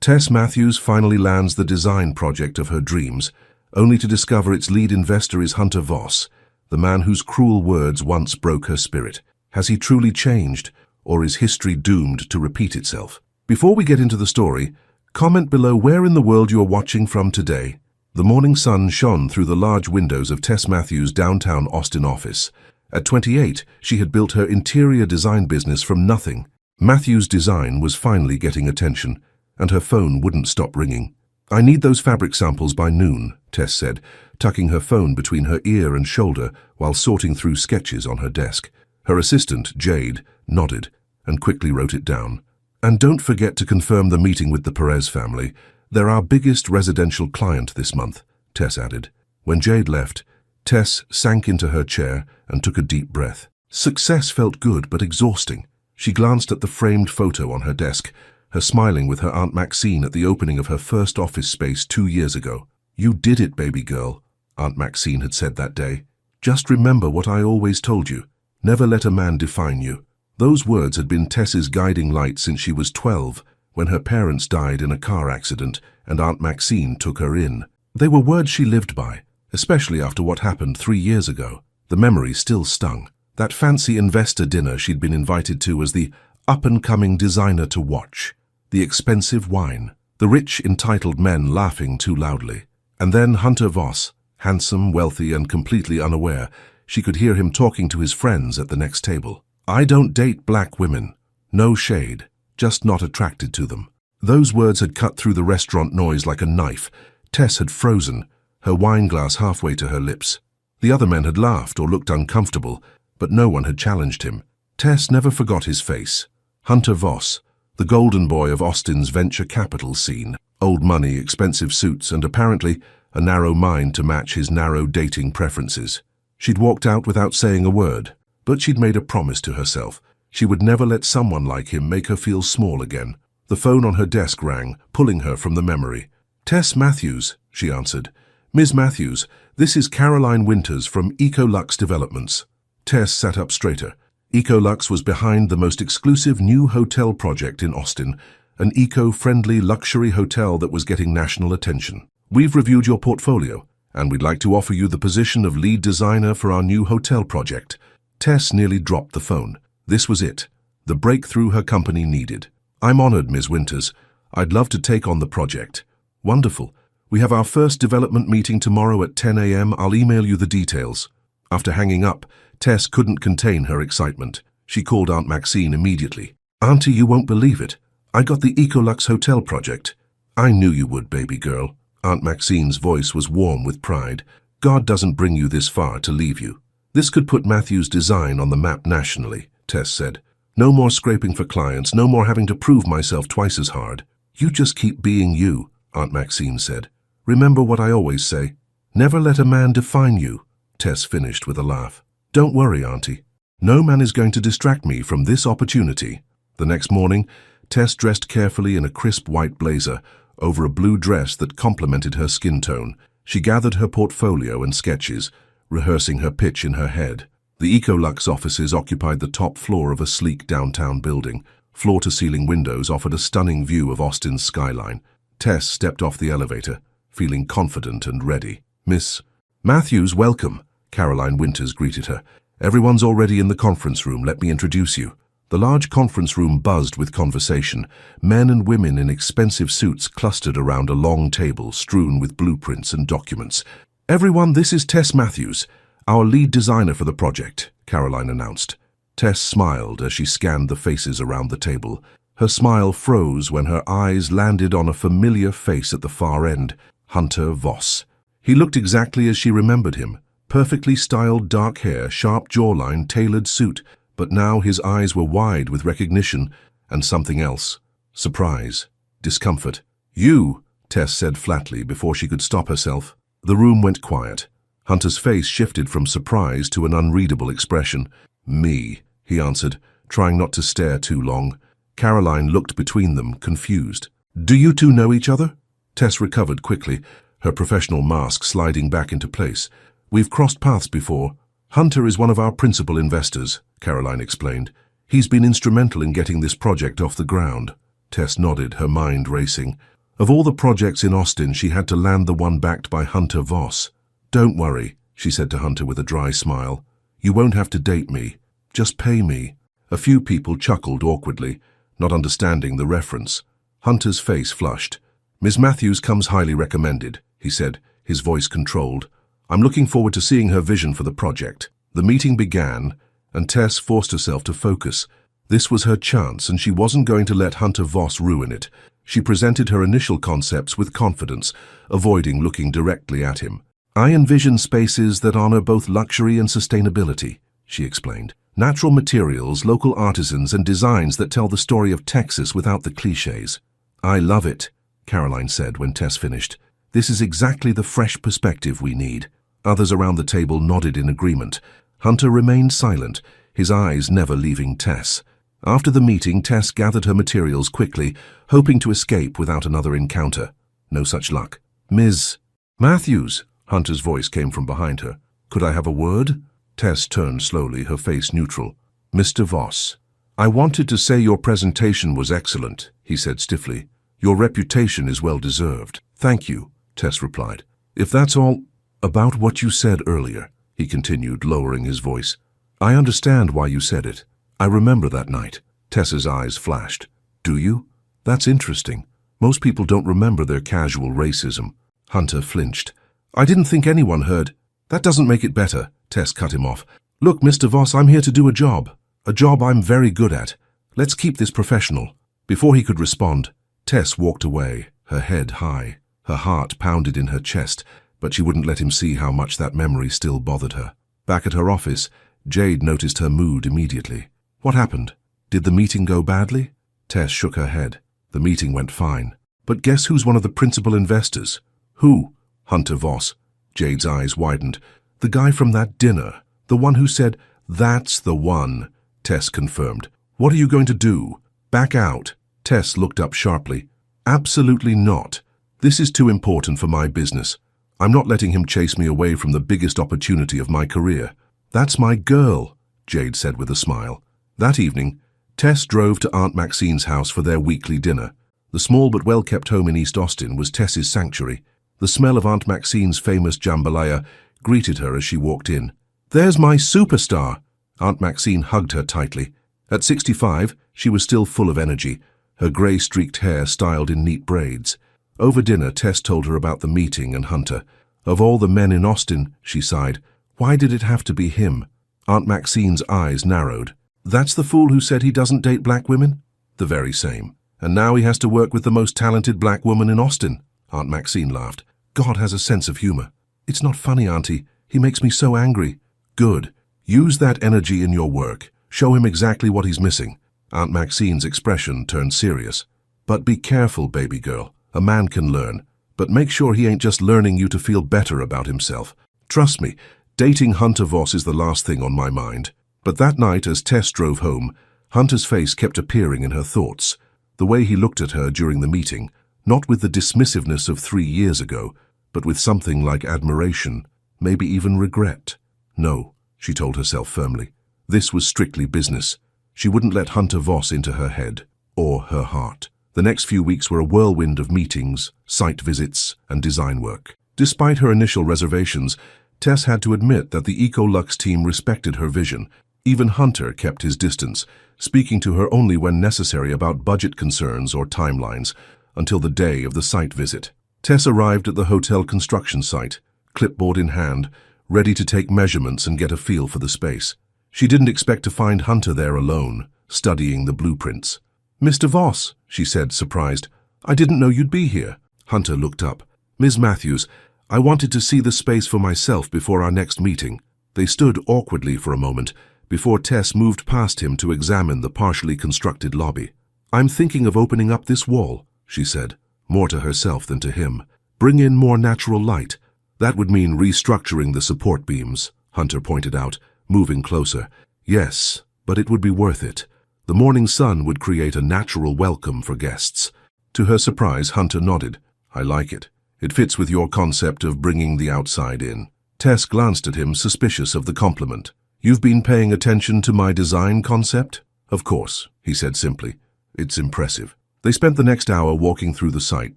Tess Matthews finally lands the design project of her dreams, only to discover its lead investor is Hunter Voss, the man whose cruel words once broke her spirit. Has he truly changed, or is history doomed to repeat itself? Before we get into the story, comment below where in the world you are watching from today. The morning sun shone through the large windows of Tess Matthews' downtown Austin office. At 28, she had built her interior design business from nothing. Matthews' design was finally getting attention, and her phone wouldn't stop ringing. "I need those fabric samples by noon," Tess said, tucking her phone between her ear and shoulder while sorting through sketches on her desk. Her assistant, Jade, nodded and quickly wrote it down. "And don't forget to confirm the meeting with the Perez family. They're our biggest residential client this month," Tess added. When Jade left, Tess sank into her chair and took a deep breath. Success felt good but exhausting. She glanced at the framed photo on her desk, her smiling with her Aunt Maxine at the opening of her first office space 2 years ago. "You did it, baby girl," Aunt Maxine had said that day. "Just remember what I always told you. Never let a man define you." Those words had been Tess's guiding light since she was 12, when her parents died in a car accident and Aunt Maxine took her in. They were words she lived by, especially after what happened 3 years ago. The memory still stung. That fancy investor dinner she'd been invited to as the up-and-coming designer to watch. The expensive wine. The rich, entitled men laughing too loudly. And then Hunter Voss, handsome, wealthy, and completely unaware. She could hear him talking to his friends at the next table. "I don't date black women. No shade. Just not attracted to them." Those words had cut through the restaurant noise like a knife. Tess had frozen, her wine glass halfway to her lips. The other men had laughed or looked uncomfortable, but no one had challenged him. Tess never forgot his face. Hunter Voss, the golden boy of Austin's venture capital scene. Old money, expensive suits, and apparently a narrow mind to match his narrow dating preferences. She'd walked out without saying a word, but she'd made a promise to herself. She would never let someone like him make her feel small again. The phone on her desk rang, pulling her from the memory. "Tess Matthews," she answered. "Ms. Matthews, this is Caroline Winters from Ecolux Developments." Tess sat up straighter. Ecolux was behind the most exclusive new hotel project in Austin, an eco-friendly luxury hotel that was getting national attention. "We've reviewed your portfolio, and we'd like to offer you the position of lead designer for our new hotel project." Tess nearly dropped the phone. This was it, the breakthrough her company needed. "I'm honored, Ms. Winters. I'd love to take on the project." "Wonderful. We have our first development meeting tomorrow at 10 a.m. I'll email you the details." After hanging up, Tess couldn't contain her excitement. She called Aunt Maxine immediately. "Auntie, you won't believe it. I got the Ecolux Hotel project." "I knew you would, baby girl." Aunt Maxine's voice was warm with pride. "God doesn't bring you this far to leave you." "This could put Matthews' design on the map nationally," Tess said. "No more scraping for clients, no more having to prove myself twice as hard." "You just keep being you," Aunt Maxine said. "Remember what I always say. Never let a man define you," Tess finished with a laugh. "Don't worry, Auntie. No man is going to distract me from this opportunity." The next morning, Tess dressed carefully in a crisp white blazer over a blue dress that complemented her skin tone. She gathered her portfolio and sketches, rehearsing her pitch in her head. The Ecolux offices occupied the top floor of a sleek downtown building. Floor-to-ceiling windows offered a stunning view of Austin's skyline. Tess stepped off the elevator, feeling confident and ready. "Miss Matthews, welcome," Caroline Winters greeted her. "Everyone's already in the conference room. Let me introduce you." The large conference room buzzed with conversation. Men and women in expensive suits clustered around a long table strewn with blueprints and documents. "Everyone, this is Tess Matthews, our lead designer for the project," Caroline announced. Tess smiled as she scanned the faces around the table. Her smile froze when her eyes landed on a familiar face at the far end, Hunter Voss. He looked exactly as she remembered him. Perfectly styled dark hair, sharp jawline, tailored suit. But now his eyes were wide with recognition and something else. Surprise. Discomfort. "You," Tess said flatly before she could stop herself. The room went quiet. Hunter's face shifted from surprise to an unreadable expression. "Me," he answered, trying not to stare too long. Caroline looked between them, confused. "Do you two know each other?" Tess recovered quickly, her professional mask sliding back into place. "We've crossed paths before. Hunter is one of our principal investors," Caroline explained. "He's been instrumental in getting this project off the ground." Tess nodded, her mind racing. Of all the projects in Austin, she had to land the one backed by Hunter Voss. "Don't worry," she said to Hunter with a dry smile. "You won't have to date me. Just pay me." A few people chuckled awkwardly, not understanding the reference. Hunter's face flushed. "Miss Matthews comes highly recommended," he said, his voice controlled. "I'm looking forward to seeing her vision for the project." The meeting began, and Tess forced herself to focus. This was her chance, and she wasn't going to let Hunter Voss ruin it. She presented her initial concepts with confidence, avoiding looking directly at him. "I envision spaces that honor both luxury and sustainability," she explained. "Natural materials, local artisans, and designs that tell the story of Texas without the cliches." "I love it," Caroline said when Tess finished. "This is exactly the fresh perspective we need." Others around the table nodded in agreement. Hunter remained silent, his eyes never leaving Tess. After the meeting, Tess gathered her materials quickly, hoping to escape without another encounter. No such luck. "Ms. Matthews," Hunter's voice came from behind her. "Could I have a word?" Tess turned slowly, her face neutral. "Mr. Voss, I wanted to say your presentation was excellent," he said stiffly. "Your reputation is well deserved." "Thank you," Tess replied. "If that's all about what you said earlier," he continued, lowering his voice. "I understand why you said it. I remember that night." Tess's eyes flashed. "Do you? That's interesting. Most people don't remember their casual racism." Hunter flinched. "I didn't think anyone heard." "That doesn't make it better," Tess cut him off. "Look, Mr. Voss, I'm here to do a job I'm very good at. Let's keep this professional." Before he could respond, Tess walked away, her head high. Her heart pounded in her chest, but she wouldn't let him see how much that memory still bothered her. Back at her office, Jade noticed her mood immediately. "What happened? Did the meeting go badly?" Tess shook her head. "The meeting went fine. But guess who's one of the principal investors?" "Who?" "Hunter Voss." Jade's eyes widened. "The guy from that dinner. The one who said, 'That's the one,'" Tess confirmed. "What are you going to do? Back out?" Tess looked up sharply. "Absolutely not. This is too important for my business. I'm not letting him chase me away from the biggest opportunity of my career." "That's my girl," Jade said with a smile. That evening, Tess drove to Aunt Maxine's house for their weekly dinner. The small but well-kept home in East Austin was Tess's sanctuary. The smell of Aunt Maxine's famous jambalaya greeted her as she walked in. "There's my superstar!" Aunt Maxine hugged her tightly. At 65, she was still full of energy, her grey-streaked hair styled in neat braids. Over dinner, Tess told her about the meeting and Hunter. Of all the men in Austin, she sighed, why did it have to be him? Aunt Maxine's eyes narrowed. "That's the fool who said he doesn't date black women?" "The very same. And now he has to work with the most talented black woman in Austin." Aunt Maxine laughed. "God has a sense of humor." "It's not funny, Auntie. He makes me so angry." "Good. Use that energy in your work. Show him exactly what he's missing." Aunt Maxine's expression turned serious. "But be careful, baby girl. A man can learn. But make sure he ain't just learning you to feel better about himself. Trust me, dating Hunter Voss is the last thing on my mind." But that night, as Tess drove home, Hunter's face kept appearing in her thoughts. The way he looked at her during the meeting, not with the dismissiveness of 3 years ago, but with something like admiration, maybe even regret. No, she told herself firmly. This was strictly business. She wouldn't let Hunter Voss into her head, or her heart. The next few weeks were a whirlwind of meetings, site visits, and design work. Despite her initial reservations, Tess had to admit that the Ecolux team respected her vision. Even Hunter kept his distance, speaking to her only when necessary about budget concerns or timelines, until the day of the site visit. Tess arrived at the hotel construction site, clipboard in hand, ready to take measurements and get a feel for the space. She didn't expect to find Hunter there alone, studying the blueprints. "Mr. Voss," she said, surprised, "I didn't know you'd be here." Hunter looked up. "Ms. Matthews, I wanted to see the space for myself before our next meeting." They stood awkwardly for a moment, before Tess moved past him to examine the partially constructed lobby. "I'm thinking of opening up this wall," she said, more to herself than to him. "Bring in more natural light." "That would mean restructuring the support beams," Hunter pointed out, moving closer. "Yes, but it would be worth it. The morning sun would create a natural welcome for guests." To her surprise, Hunter nodded. "I like it. It fits with your concept of bringing the outside in." Tess glanced at him, suspicious of the compliment. "You've been paying attention to my design concept?" "Of course," he said simply. "It's impressive." They spent the next hour walking through the site,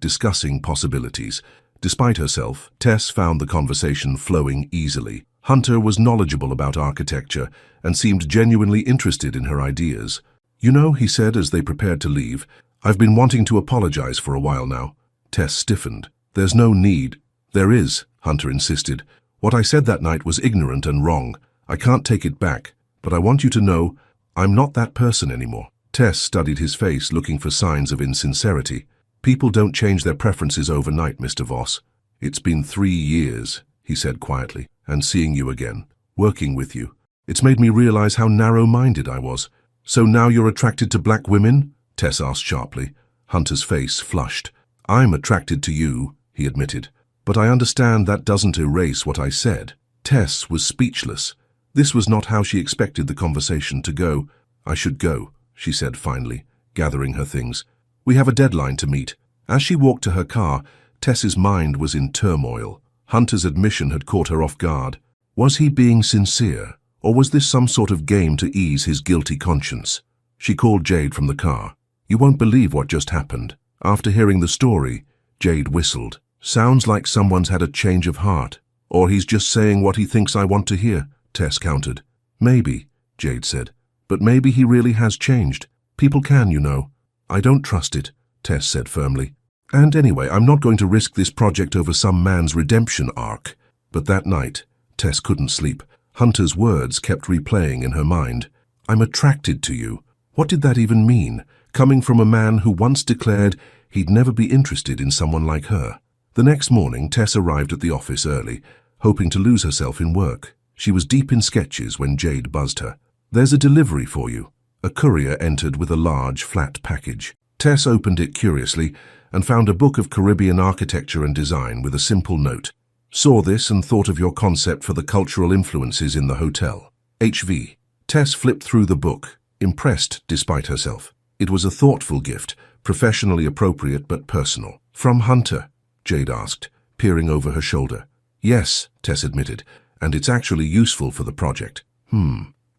discussing possibilities. Despite herself, Tess found the conversation flowing easily. Hunter was knowledgeable about architecture and seemed genuinely interested in her ideas. "You know," he said as they prepared to leave, "I've been wanting to apologize for a while now." Tess stiffened. "There's no need." "There is," Hunter insisted. "What I said that night was ignorant and wrong. I can't take it back, but I want you to know I'm not that person anymore." Tess studied his face, looking for signs of insincerity. "People don't change their preferences overnight, Mr. Voss. It's been 3 years," he said quietly, "and seeing you again, working with you. It's made me realize how narrow-minded I was." "So now you're attracted to black women?" Tess asked sharply. Hunter's face flushed. "I'm attracted to you," he admitted. "But I understand that doesn't erase what I said." Tess was speechless. This was not how she expected the conversation to go. "I should go," she said finally, gathering her things. "We have a deadline to meet." As she walked to her car, Tess's mind was in turmoil. Hunter's admission had caught her off guard. Was he being sincere, or was this some sort of game to ease his guilty conscience? She called Jade from the car. "You won't believe what just happened." After hearing the story, Jade whistled. "Sounds like someone's had a change of heart. Or he's just saying what he thinks I want to hear," Tess countered. "Maybe," Jade said. "But maybe he really has changed. People can, you know." "I don't trust it," Tess said firmly. "And anyway, I'm not going to risk this project over some man's redemption arc." But that night, Tess couldn't sleep. Hunter's words kept replaying in her mind. "I'm attracted to you." What did that even mean, coming from a man who once declared he'd never be interested in someone like her? The next morning, Tess arrived at the office early, hoping to lose herself in work. She was deep in sketches when Jade buzzed her. "There's a delivery for you." A courier entered with a large, flat package. Tess opened it curiously and found a book of Caribbean architecture and design with a simple note. "Saw this and thought of your concept for the cultural influences in the hotel. HV." Tess flipped through the book, impressed despite herself. It was a thoughtful gift, professionally appropriate but personal. "From Hunter?" Jade asked, peering over her shoulder. "Yes," Tess admitted, "and it's actually useful for the project."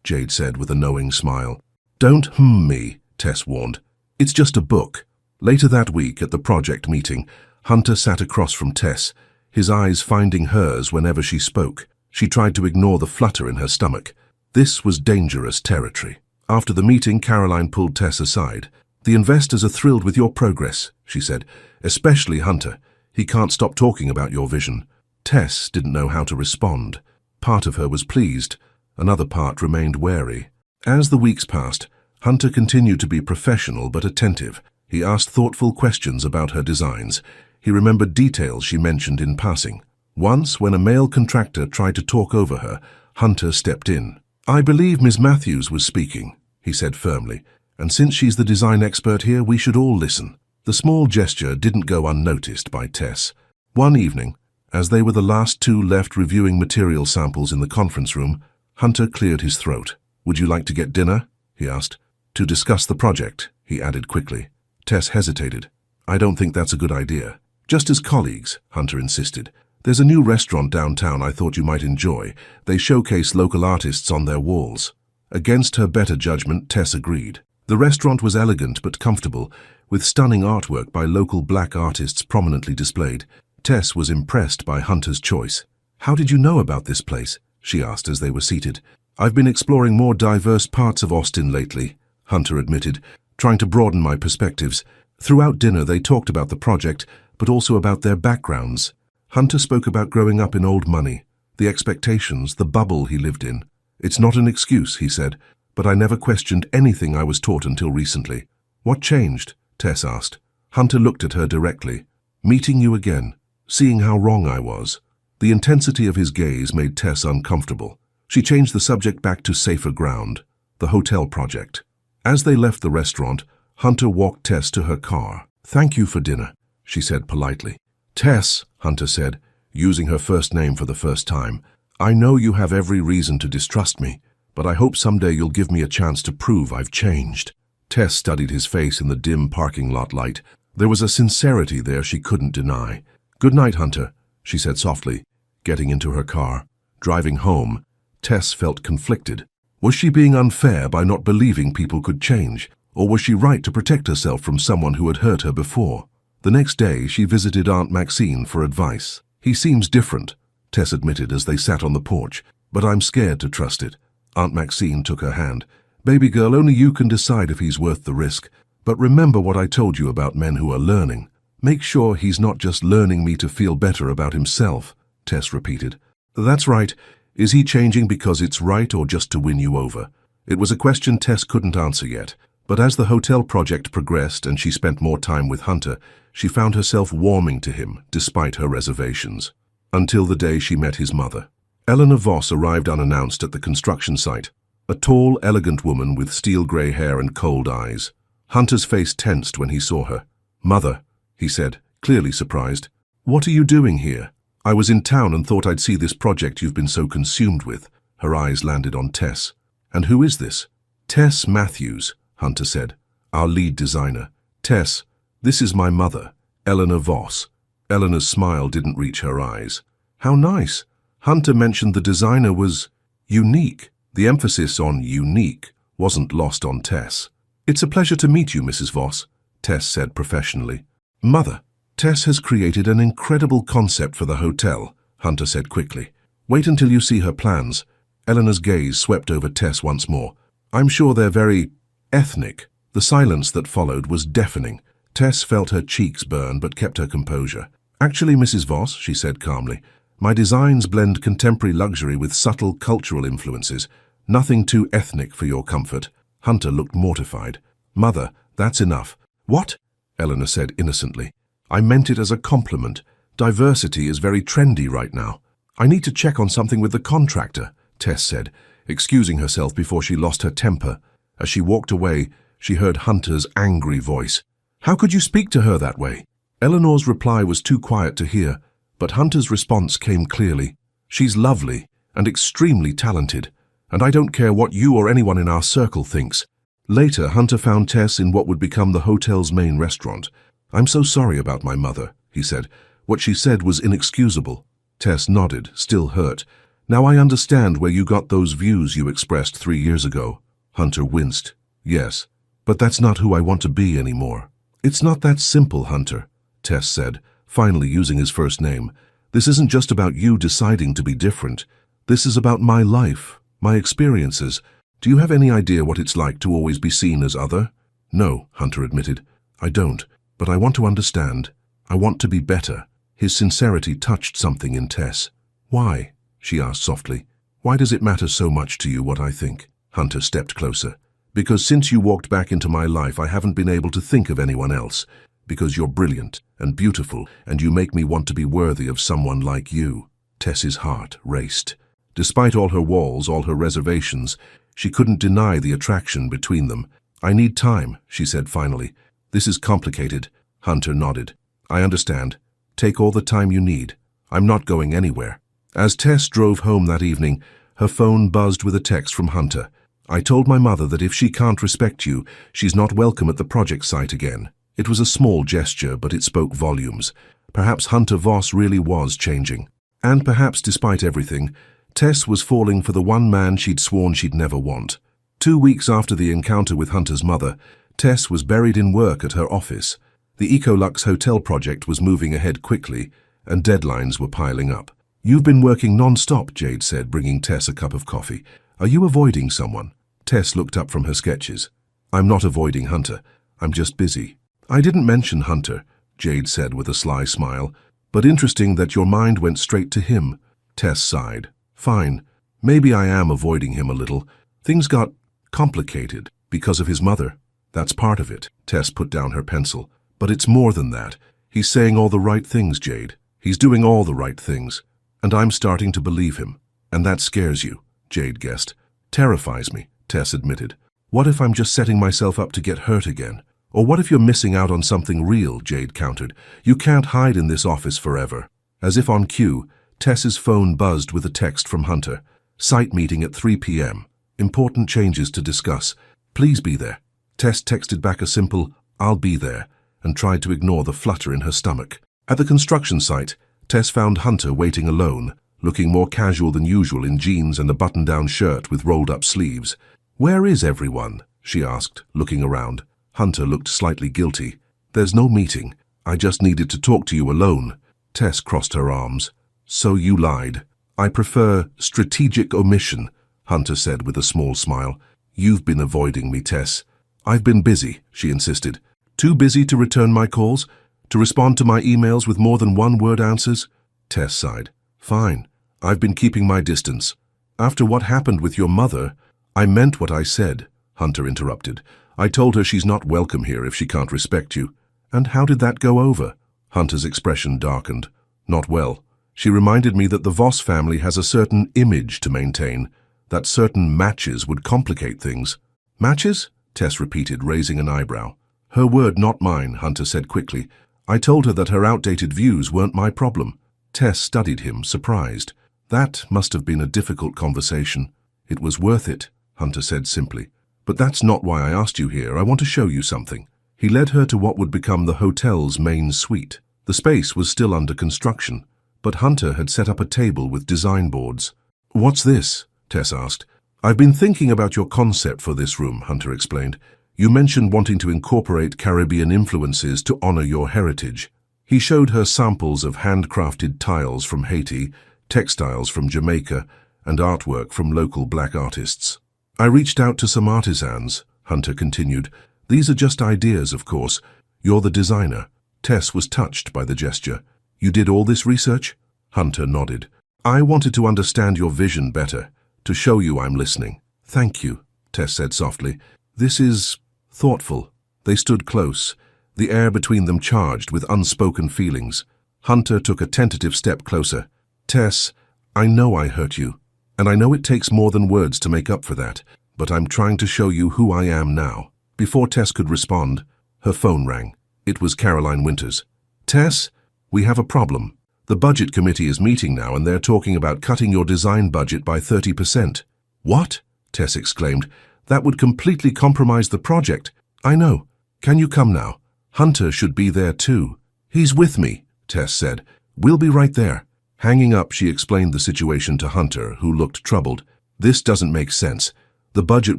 Jade said with a knowing smile. "Don't me," Tess warned. "It's just a book." Later that week at the project meeting, Hunter sat across from Tess, his eyes finding hers whenever she spoke. She tried to ignore the flutter in her stomach. This was dangerous territory. After the meeting, Caroline pulled Tess aside. "The investors are thrilled with your progress," she said, "especially Hunter. He can't stop talking about your vision." Tess didn't know how to respond. Part of her was pleased, another part remained wary. As the weeks passed, Hunter continued to be professional but attentive. He asked thoughtful questions about her designs. He remembered details she mentioned in passing. Once, when a male contractor tried to talk over her, Hunter stepped in. "I believe Miss Matthews was speaking," he said firmly, "and since she's the design expert here, we should all listen." The small gesture didn't go unnoticed by Tess. One evening, as they were the last two left reviewing material samples in the conference room, Hunter cleared his throat. "Would you like to get dinner?" he asked. "To discuss the project," he added quickly. Tess hesitated. "I don't think that's a good idea." "Just as colleagues," Hunter insisted. "There's a new restaurant downtown I thought you might enjoy. They showcase local artists on their walls." Against her better judgment, Tess agreed. The restaurant was elegant but comfortable, with stunning artwork by local black artists prominently displayed. Tess was impressed by Hunter's choice. "How did you know about this place?" she asked as they were seated. "I've been exploring more diverse parts of Austin lately," Hunter admitted, "trying to broaden my perspectives." Throughout dinner, they talked about the project, but also about their backgrounds. Hunter spoke about growing up in old money, the expectations, the bubble he lived in. "It's not an excuse," he said, "but I never questioned anything I was taught until recently." "What changed?" Tess asked. Hunter looked at her directly. "Meeting you again, seeing how wrong I was." The intensity of his gaze made Tess uncomfortable. She changed the subject back to safer ground, the hotel project. As they left the restaurant, Hunter walked Tess to her car. "Thank you for dinner," she said politely. "Tess," Hunter said, using her first name for the first time, "I know you have every reason to distrust me, but I hope someday you'll give me a chance to prove I've changed." Tess studied his face in the dim parking lot light. There was a sincerity there she couldn't deny. "Good night, Hunter," she said softly, getting into her car. Driving home, Tess felt conflicted. Was she being unfair by not believing people could change? Or was she right to protect herself from someone who had hurt her before? The next day, she visited Aunt Maxine for advice. "He seems different," Tess admitted as they sat on the porch, "but I'm scared to trust it." Aunt Maxine took her hand. "Baby girl, only you can decide if he's worth the risk. But remember what I told you about men who are learning. Make sure he's not just learning me to feel better about himself," Tess repeated. "That's right. Is he changing because it's right or just to win you over?" It was a question Tess couldn't answer yet, but as the hotel project progressed and she spent more time with Hunter, she found herself warming to him despite her reservations. Until the day she met his mother. Eleanor Voss arrived unannounced at the construction site, a tall, elegant woman with steel-grey hair and cold eyes. Hunter's face tensed when he saw her. "Mother," he said, clearly surprised. "What are you doing here?" "I was in town and thought I'd see this project you've been so consumed with." Her eyes landed on Tess. "And who is this?" "Tess Matthews," Hunter said, "our lead designer." "Tess, this is my mother, Eleanor Voss." Eleanor's smile didn't reach her eyes. "How nice." Hunter mentioned the designer was unique. The emphasis on unique wasn't lost on Tess. "It's a pleasure to meet you, Mrs. Voss," Tess said professionally. "Mother, Tess has created an incredible concept for the hotel," Hunter said quickly. "Wait until you see her plans." Eleanor's gaze swept over Tess once more. "I'm sure they're very ethnic." The silence that followed was deafening. Tess felt her cheeks burn but kept her composure. "Actually, Mrs. Voss," she said calmly, "my designs blend contemporary luxury with subtle cultural influences. Nothing too ethnic for your comfort." Hunter looked mortified. "Mother, that's enough." "What?" Eleanor said innocently. "I meant it as a compliment. Diversity is very trendy right now." "I need to check on something with the contractor," Tess said, excusing herself before she lost her temper. As she walked away, she heard Hunter's angry voice. "How could you speak to her that way?" Eleanor's reply was too quiet to hear, but Hunter's response came clearly. "She's lovely and extremely talented, and I don't care what you or anyone in our circle thinks." Later, Hunter found Tess in what would become the hotel's main restaurant. "I'm so sorry about my mother," he said. "What she said was inexcusable." Tess nodded, still hurt. "Now I understand where you got those views you expressed 3 years ago." Hunter winced. "Yes, but that's not who I want to be anymore." "It's not that simple, Hunter," Tess said, finally using his first name. "This isn't just about you deciding to be different. This is about my life, my experiences. Do you have any idea what it's like to always be seen as other?" "No," Hunter admitted. "I don't, but I want to understand. I want to be better." His sincerity touched something in Tess. "Why?" she asked softly. "Why does it matter so much to you what I think?" Hunter stepped closer. "Because since you walked back into my life, I haven't been able to think of anyone else. Because you're brilliant and beautiful, and you make me want to be worthy of someone like you." Tess's heart raced. Despite all her walls, all her reservations, she couldn't deny the attraction between them. "I need time," she said finally. "This is complicated." Hunter nodded. "I understand. Take all the time you need. I'm not going anywhere." As Tess drove home that evening, her phone buzzed with a text from Hunter. "I told my mother that if she can't respect you, she's not welcome at the project site again." It was a small gesture, but it spoke volumes. Perhaps Hunter Voss really was changing. And perhaps, despite everything, Tess was falling for the one man she'd sworn she'd never want. 2 weeks after the encounter with Hunter's mother, Tess was buried in work at her office. The Ecolux hotel project was moving ahead quickly, and deadlines were piling up. "You've been working non-stop," Jade said, bringing Tess a cup of coffee. "Are you avoiding someone?" Tess looked up from her sketches. "I'm not avoiding Hunter. I'm just busy." "I didn't mention Hunter," Jade said with a sly smile, "but interesting that your mind went straight to him." Tess sighed. "Fine. Maybe I am avoiding him a little. Things got complicated because of his mother. That's part of it." Tess put down her pencil. "But it's more than that. He's saying all the right things, Jade. He's doing all the right things. And I'm starting to believe him. And that scares you," Jade guessed. "Terrifies me," Tess admitted. "What if I'm just setting myself up to get hurt again? Or what if you're missing out on something real?" Jade countered. "You can't hide in this office forever." As if on cue, Tess's phone buzzed with a text from Hunter. "Site meeting at 3 p.m. Important changes to discuss. Please be there." Tess texted back a simple, "I'll be there," and tried to ignore the flutter in her stomach. At the construction site, Tess found Hunter waiting alone, looking more casual than usual in jeans and a button-down shirt with rolled-up sleeves. "Where is everyone?" she asked, looking around. Hunter looked slightly guilty. There's no meeting. I just needed to talk to you alone. Tess crossed her arms. So you lied. I prefer strategic omission, Hunter said with a small smile. You've been avoiding me, Tess. I've been busy, she insisted. Too busy to return my calls? To respond to my emails with more than one-word answers? Tess sighed. Fine. I've been keeping my distance. After what happened with your mother, I meant what I said, Hunter interrupted. I told her she's not welcome here if she can't respect you. And how did that go over? Hunter's expression darkened. Not well. She reminded me that the Voss family has a certain image to maintain, that certain matches would complicate things. Matches? Tess repeated, raising an eyebrow. Her word, not mine, Hunter said quickly. I told her that her outdated views weren't my problem. Tess studied him, surprised. That must have been a difficult conversation. It was worth it, Hunter said simply. But that's not why I asked you here. I want to show you something. He led her to what would become the hotel's main suite. The space was still under construction, but Hunter had set up a table with design boards. What's this? Tess asked. I've been thinking about your concept for this room, Hunter explained. You mentioned wanting to incorporate Caribbean influences to honor your heritage. He showed her samples of handcrafted tiles from Haiti, textiles from Jamaica, and artwork from local black artists. I reached out to some artisans, Hunter continued. These are just ideas, of course. You're the designer. Tess was touched by the gesture. You did all this research? Hunter nodded. I wanted to understand your vision better, to show you I'm listening. Thank you, Tess said softly. This is thoughtful. They stood close, the air between them charged with unspoken feelings. Hunter took a tentative step closer. Tess, I know I hurt you, and I know it takes more than words to make up for that, but I'm trying to show you who I am now. Before Tess could respond, her phone rang. It was Caroline Winters. Tess, we have a problem. The budget committee is meeting now and they're talking about cutting your design budget by 30%. What? Tess exclaimed. That would completely compromise the project. I know. Can you come now? Hunter should be there too. He's with me, Tess said. We'll be right there. Hanging up, she explained the situation to Hunter, who looked troubled. This doesn't make sense. The budget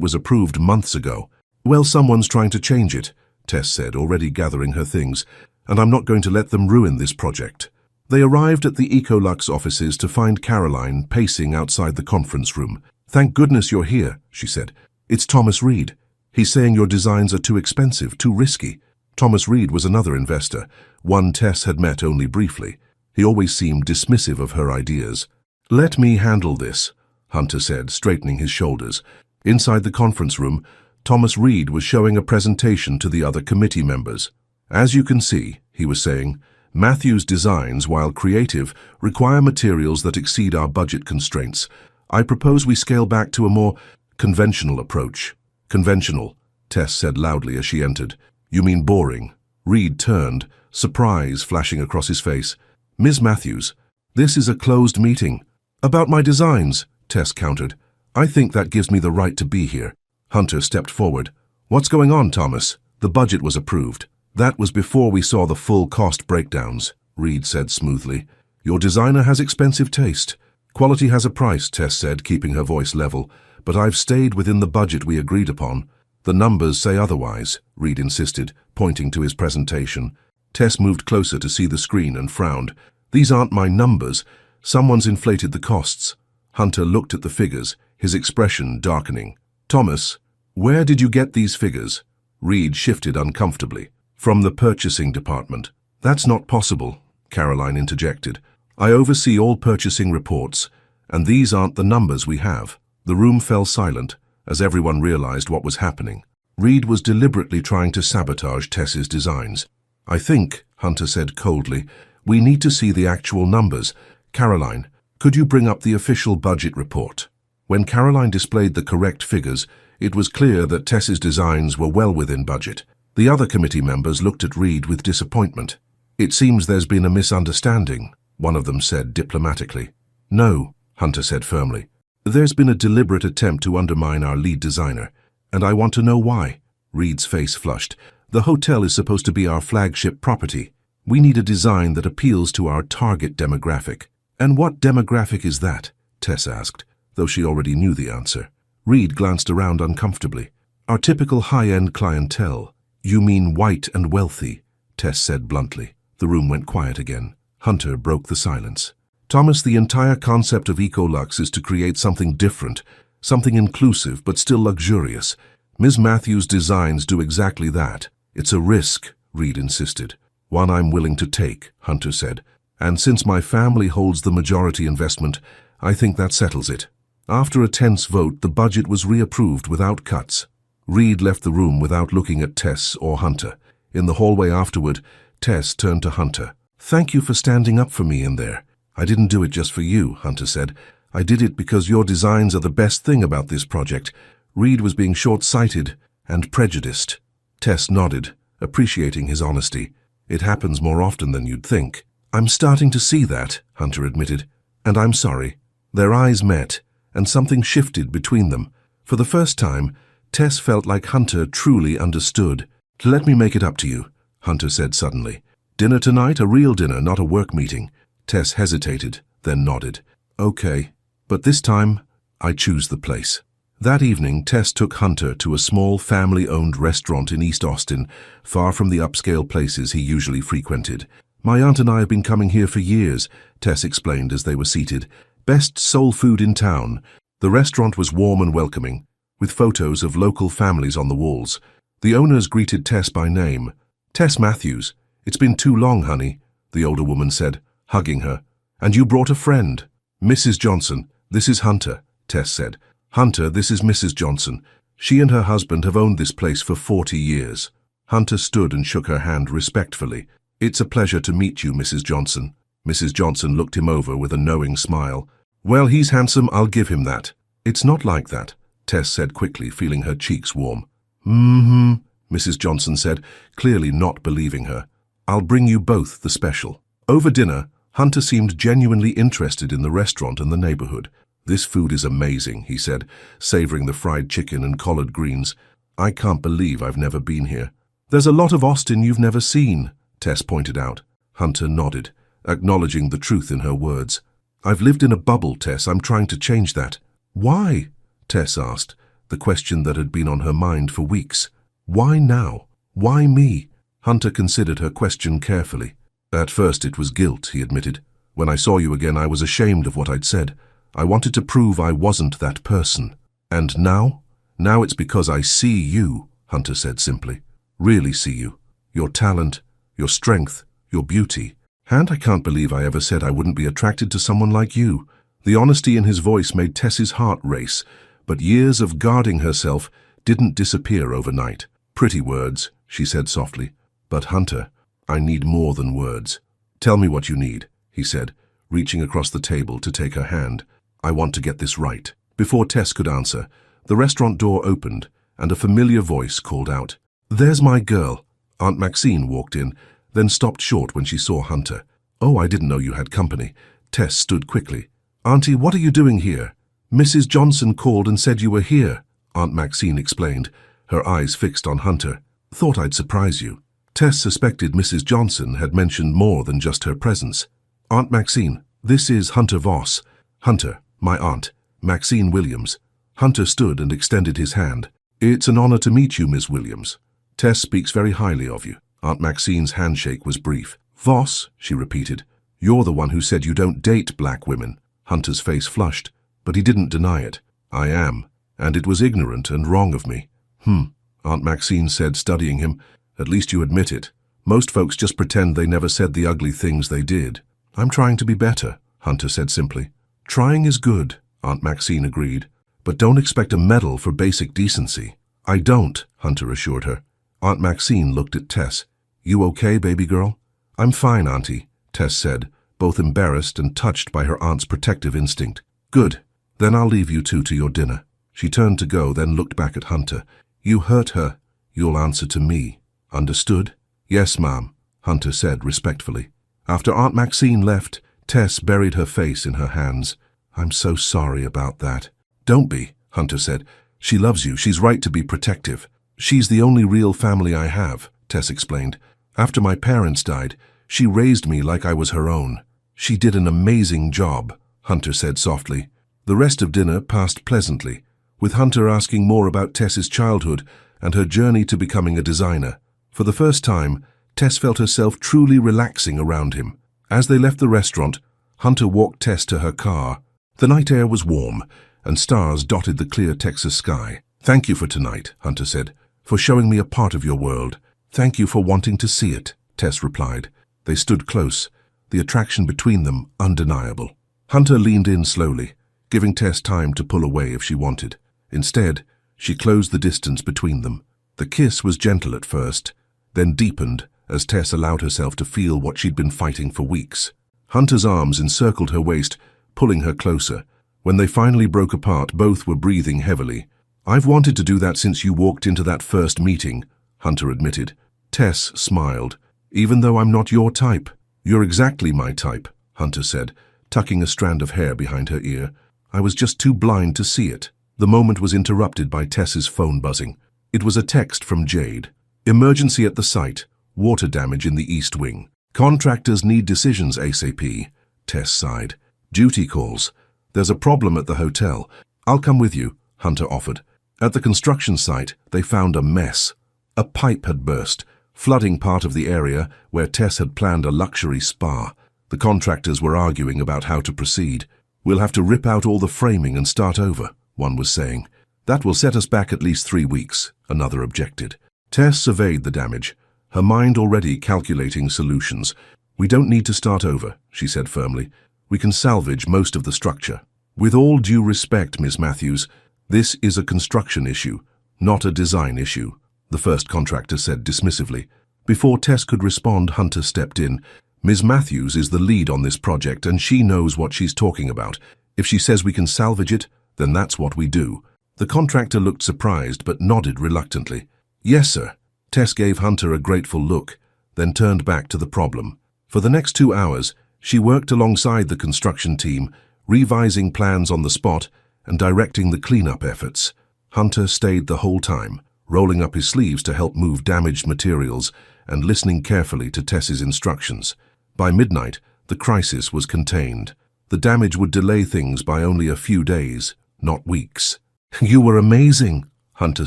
was approved months ago. Well, someone's trying to change it, Tess said, already gathering her things, and I'm not going to let them ruin this project. They arrived at the Ecolux offices to find Caroline pacing outside the conference room. Thank goodness you're here, she said. It's Thomas Reed. He's saying your designs are too expensive, too risky. Thomas Reed was another investor, one Tess had met only briefly. He always seemed dismissive of her ideas. Let me handle this, Hunter said, straightening his shoulders. Inside the conference room, Thomas Reed was showing a presentation to the other committee members. As you can see, he was saying, Matthew's designs, while creative, require materials that exceed our budget constraints. I propose we scale back to a more conventional approach. Conventional, Tess said loudly as she entered. You mean boring? Reed turned, surprise flashing across his face. Ms. Matthews, this is a closed meeting. About my designs, Tess countered. I think that gives me the right to be here. Hunter stepped forward. What's going on, Thomas? The budget was approved. That was before we saw the full cost breakdowns, Reed said smoothly. Your designer has expensive taste. Quality has a price, Tess said, keeping her voice level. But I've stayed within the budget we agreed upon. The numbers say otherwise, Reed insisted, pointing to his presentation. Tess moved closer to see the screen and frowned. These aren't my numbers. Someone's inflated the costs. Hunter looked at the figures, his expression darkening. Thomas, where did you get these figures? Reed shifted uncomfortably. From the purchasing department. That's not possible, Caroline interjected. I oversee all purchasing reports, and these aren't the numbers we have. The room fell silent, as everyone realized what was happening. Reed was deliberately trying to sabotage Tess's designs. I think, Hunter said coldly, we need to see the actual numbers. Caroline, could you bring up the official budget report? When Caroline displayed the correct figures, it was clear that Tess's designs were well within budget. The other committee members looked at Reed with disappointment. It seems there's been a misunderstanding, one of them said diplomatically. No, Hunter said firmly. There's been a deliberate attempt to undermine our lead designer, and I want to know why. Reed's face flushed. The hotel is supposed to be our flagship property. We need a design that appeals to our target demographic. And what demographic is that? Tess asked, though she already knew the answer. Reed glanced around uncomfortably. Our typical high-end clientele. You mean white and wealthy, Tess said bluntly. The room went quiet again. Hunter broke the silence. Thomas, the entire concept of Ecolux is to create something different, something inclusive but still luxurious. Ms. Matthews' designs do exactly that. It's a risk, Reed insisted. One I'm willing to take, Hunter said. And since my family holds the majority investment, I think that settles it. After a tense vote, the budget was reapproved without cuts. Reed left the room without looking at Tess or Hunter. In the hallway afterward, Tess turned to Hunter. Thank you for standing up for me in there. I didn't do it just for you, Hunter said. I did it because your designs are the best thing about this project. Reed was being short-sighted and prejudiced. Tess nodded, appreciating his honesty. It happens more often than you'd think. I'm starting to see that, Hunter admitted. And I'm sorry. Their eyes met, and something shifted between them. For the first time, Tess felt like Hunter truly understood. Let me make it up to you, Hunter said suddenly. Dinner tonight, a real dinner, not a work meeting. Tess hesitated, then nodded. Okay, but this time, I choose the place. That evening, Tess took Hunter to a small family-owned restaurant in East Austin, far from the upscale places he usually frequented. My aunt and I have been coming here for years, Tess explained as they were seated. Best soul food in town. The restaurant was warm and welcoming, with photos of local families on the walls. The owners greeted Tess by name. Tess Matthews. It's been too long, honey, the older woman said, hugging her. And you brought a friend. Mrs. Johnson, this is Hunter, Tess said. Hunter, this is Mrs. Johnson. She and her husband have owned this place for 40 years. Hunter stood and shook her hand respectfully. It's a pleasure to meet you, Mrs. Johnson. Mrs. Johnson looked him over with a knowing smile. Well, he's handsome, I'll give him that. It's not like that, Tess said quickly, feeling her cheeks warm. Mrs. Johnson said, clearly not believing her. I'll bring you both the special. Over dinner, Hunter seemed genuinely interested in the restaurant and the neighborhood. This food is amazing, he said, savoring the fried chicken and collard greens. I can't believe I've never been here. There's a lot of Austin you've never seen, Tess pointed out. Hunter nodded, acknowledging the truth in her words. I've lived in a bubble, Tess. I'm trying to change that. Why? Tess asked, the question that had been on her mind for weeks. Why now? Why me? Hunter considered her question carefully. At first it was guilt, he admitted. When I saw you again, I was ashamed of what I'd said. I wanted to prove I wasn't that person. And now? Now it's because I see you, Hunter said simply. Really see you. Your talent, your strength, your beauty. And I can't believe I ever said I wouldn't be attracted to someone like you. The honesty in his voice made Tess's heart race, but years of guarding herself didn't disappear overnight. Pretty words, she said softly. But Hunter, I need more than words. Tell me what you need, he said, reaching across the table to take her hand. I want to get this right. Before Tess could answer, the restaurant door opened and a familiar voice called out. There's my girl. Aunt Maxine walked in, then stopped short when she saw Hunter. Oh, I didn't know you had company. Tess stood quickly. Auntie, what are you doing here? Mrs. Johnson called and said you were here, Aunt Maxine explained, her eyes fixed on Hunter. Thought I'd surprise you. Tess suspected Mrs. Johnson had mentioned more than just her presence. Aunt Maxine, this is Hunter Voss. Hunter, my aunt, Maxine Williams. Hunter stood and extended his hand. It's an honor to meet you, Miss Williams. Tess speaks very highly of you. Aunt Maxine's handshake was brief. Voss, she repeated. You're the one who said you don't date black women. Hunter's face flushed, but he didn't deny it. I am, and it was ignorant and wrong of me. Aunt Maxine said, studying him. At least you admit it. Most folks just pretend they never said the ugly things they did. I'm trying to be better, Hunter said simply. Trying is good, Aunt Maxine agreed, but don't expect a medal for basic decency. I don't, Hunter assured her. Aunt Maxine looked at Tess. You okay, baby girl? I'm fine, Auntie, Tess said, both embarrassed and touched by her aunt's protective instinct. Good. Then I'll leave you two to your dinner. She turned to go, then looked back at Hunter. You hurt her. You'll answer to me. Understood? Yes, ma'am, Hunter said respectfully. After Aunt Maxine left, Tess buried her face in her hands. I'm so sorry about that. Don't be, Hunter said. She loves you. She's right to be protective. She's the only real family I have, Tess explained. After my parents died, she raised me like I was her own. She did an amazing job, Hunter said softly. The rest of dinner passed pleasantly. with Hunter asking more about Tess's childhood and her journey to becoming a designer. For the first time, Tess felt herself truly relaxing around him. As they left the restaurant, Hunter walked Tess to her car. The night air was warm, and stars dotted the clear Texas sky. "Thank you for tonight," Hunter said, "for showing me a part of your world." "Thank you for wanting to see it," Tess replied. They stood close, the attraction between them undeniable. Hunter leaned in slowly, giving Tess time to pull away if she wanted. Instead, she closed the distance between them. The kiss was gentle at first, then deepened as Tess allowed herself to feel what she'd been fighting for weeks. Hunter's arms encircled her waist, pulling her closer. When they finally broke apart, both were breathing heavily. "I've wanted to do that since you walked into that first meeting," Hunter admitted. Tess smiled. "Even though I'm not your type." "You're exactly my type," Hunter said, tucking a strand of hair behind her ear. "I was just too blind to see it." The moment was interrupted by Tess's phone buzzing. It was a text from Jade. "Emergency at the site. Water damage in the East Wing. Contractors need decisions ASAP." Tess sighed. "Duty calls. There's a problem at the hotel. I'll come with you," Hunter offered. At the construction site, they found a mess. A pipe had burst, flooding part of the area where Tess had planned a luxury spa. The contractors were arguing about how to proceed. "We'll have to rip out all the framing and start over," one was saying. "That will set us back at least 3 weeks, another objected. Tess surveyed the damage, her mind already calculating solutions. "We don't need to start over," she said firmly. "We can salvage most of the structure." "With all due respect, Ms. Matthews, this is a construction issue, not a design issue," the first contractor said dismissively. Before Tess could respond, Hunter stepped in. "Ms. Matthews is the lead on this project, and she knows what she's talking about. If she says we can salvage it, then that's what we do." The contractor looked surprised but nodded reluctantly. "Yes, sir." Tess gave Hunter a grateful look, then turned back to the problem. For the next 2 hours, she worked alongside the construction team, revising plans on the spot and directing the cleanup efforts. Hunter stayed the whole time, rolling up his sleeves to help move damaged materials and listening carefully to Tess's instructions. By midnight, the crisis was contained. The damage would delay things by only a few days, not weeks. "You were amazing," Hunter